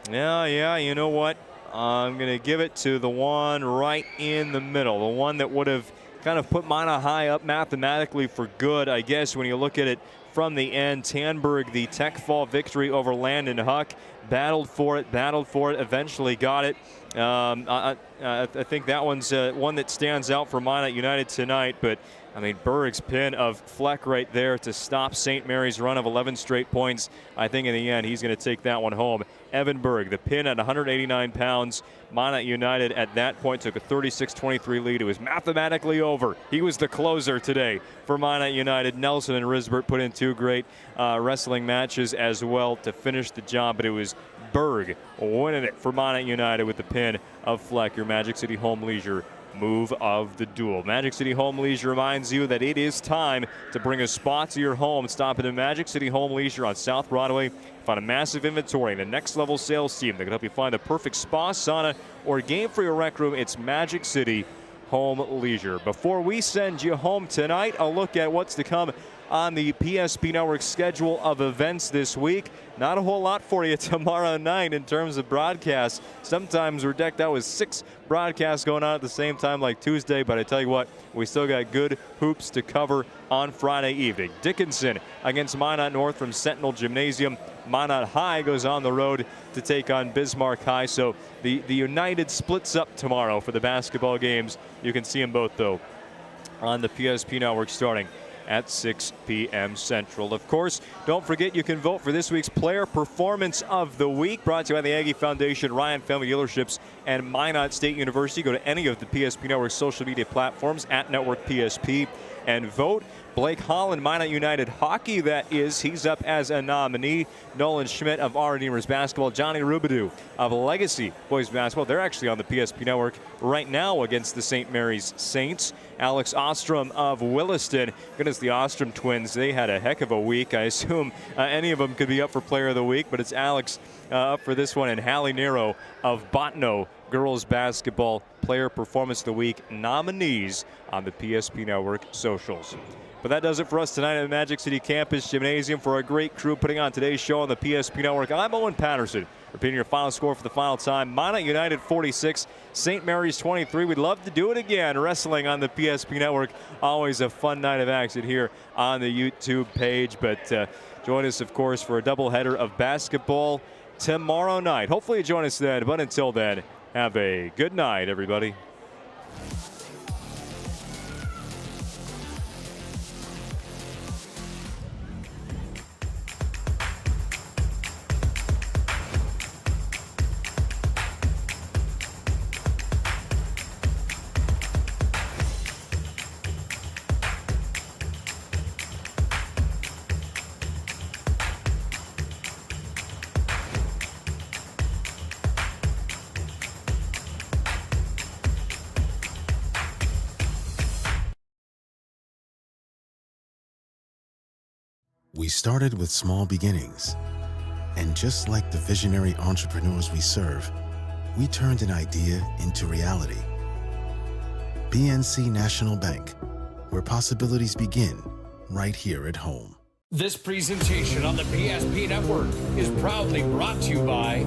you know what? I'm going to give it to the one right in the middle, the one that would have kind of put Minot high up mathematically for good, I guess, when you look at it from the end. Tanberg, the tech fall victory over Landon Huck, battled for it, eventually got it. I think that one's one that stands out for Minot United tonight, but I mean, Berg's pin of Fleck right there to stop St. Mary's run of 11 straight points. I think in the end, he's going to take that one home. Evan Berg, the pin at 189 pounds. Minot United at that point took a 36-23 lead. It was mathematically over. He was the closer today for Minot United. Nelson and Risbert put in 2 great wrestling matches as well to finish the job, but it was Berg winning it for Minot United with the pin of Fleck. Your Magic City Home Leisure move of the duel. Magic City Home Leisure reminds you that it is time to bring a spa to your home. Stop into Magic City Home Leisure on South Broadway. Find a massive inventory and a next level sales team that can help you find the perfect spa, sauna, or game for your rec room. It's Magic City Home Leisure. Before we send you home tonight, a look at what's to come on the PSP Network schedule of events this week. Not a whole lot for you tomorrow night in terms of broadcasts. Sometimes we're decked out with 6 broadcasts going on at the same time like Tuesday, but I tell you what, we still got good hoops to cover on Friday evening. Dickinson against Minot North from Sentinel Gymnasium. Minot High goes on the road to take on Bismarck High. So the United splits up tomorrow for the basketball games. You can see them both, though, on the PSP Network starting at 6 p.m. Central. Of course, don't forget you can vote for this week's Player Performance of the Week, brought to you by the Aggie Foundation, Ryan Family Dealerships, and Minot State University. Go to any of the PSP Network social media platforms at Network PSP and vote. Blake Holland, Minot United Hockey, that is. He's up as a nominee. Nolan Schmidt of R&Demers Basketball. Johnny Rubidoux of Legacy Boys Basketball. They're actually on the PSP Network right now against the St. Mary's Saints. Alex Ostrom of Williston. Goodness, the Ostrom twins, they had a heck of a week. I assume any of them could be up for Player of the Week, but it's Alex up for this one. And Hallie Nero of Botno Girls Basketball Player Performance of the Week nominees on the PSP Network socials. But that does it for us tonight at the Magic City Campus Gymnasium. For a great crew putting on today's show on the PSP Network, I'm Owen Patterson. Repeating your final score for the final time, Minot United 46, St. Mary's 23. We'd love to do it again. Wrestling on the PSP Network, always a fun night of action here on the YouTube page. But join us, of course, for a doubleheader of basketball tomorrow night. Hopefully you join us then. But until then, have a good night, everybody. We started with small beginnings, and just like the visionary entrepreneurs we serve, we turned an idea into reality. PNC National Bank, where possibilities begin right here at home. This presentation on the PSP Network is proudly brought to you by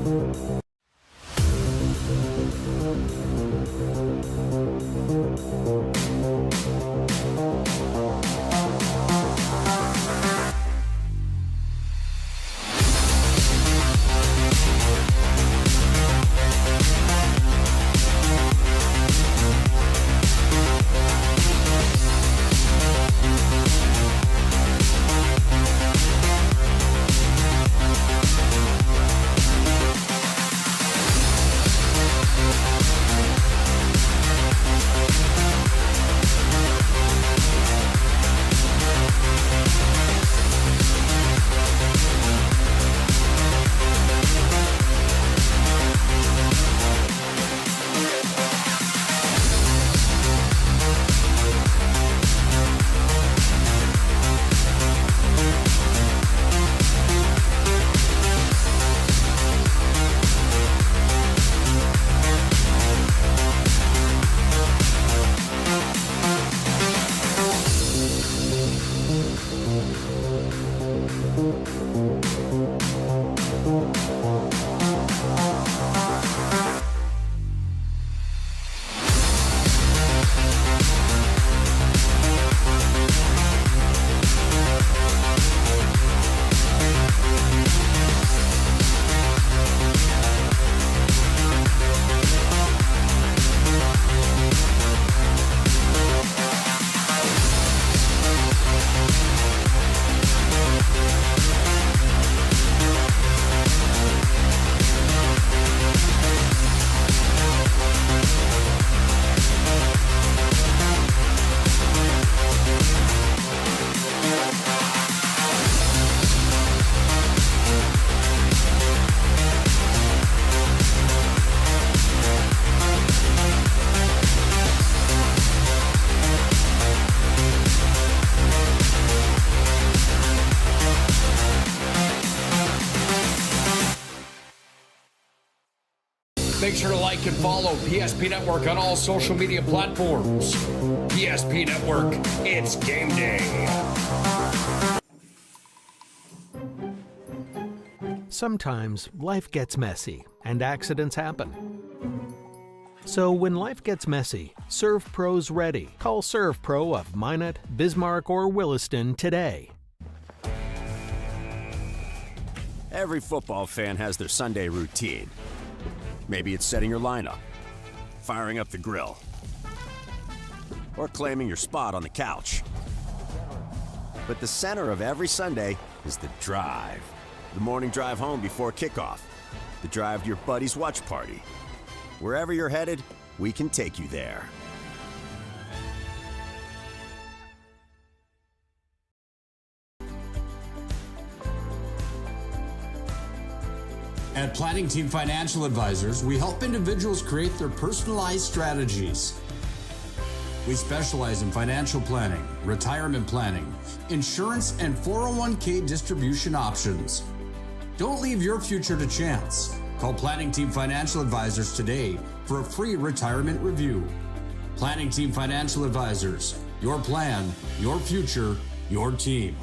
make sure to like and follow PSP Network on all social media platforms. PSP Network, it's game day. Sometimes life gets messy and accidents happen. So when life gets messy, ServPro's ready. Call ServPro of Minot, Bismarck, or Williston today. Every football fan has their Sunday routine. Maybe it's setting your lineup, firing up the grill, or claiming your spot on the couch. But the center of every Sunday is the drive. The morning drive home before kickoff. The drive to your buddy's watch party. Wherever you're headed, we can take you there. At Planning Team Financial Advisors, we help individuals create their personalized strategies. We specialize in financial planning, retirement planning, insurance, and 401k distribution options. Don't leave your future to chance. Call Planning Team Financial Advisors today for a free retirement review. Planning Team Financial Advisors, your plan, your future, your team.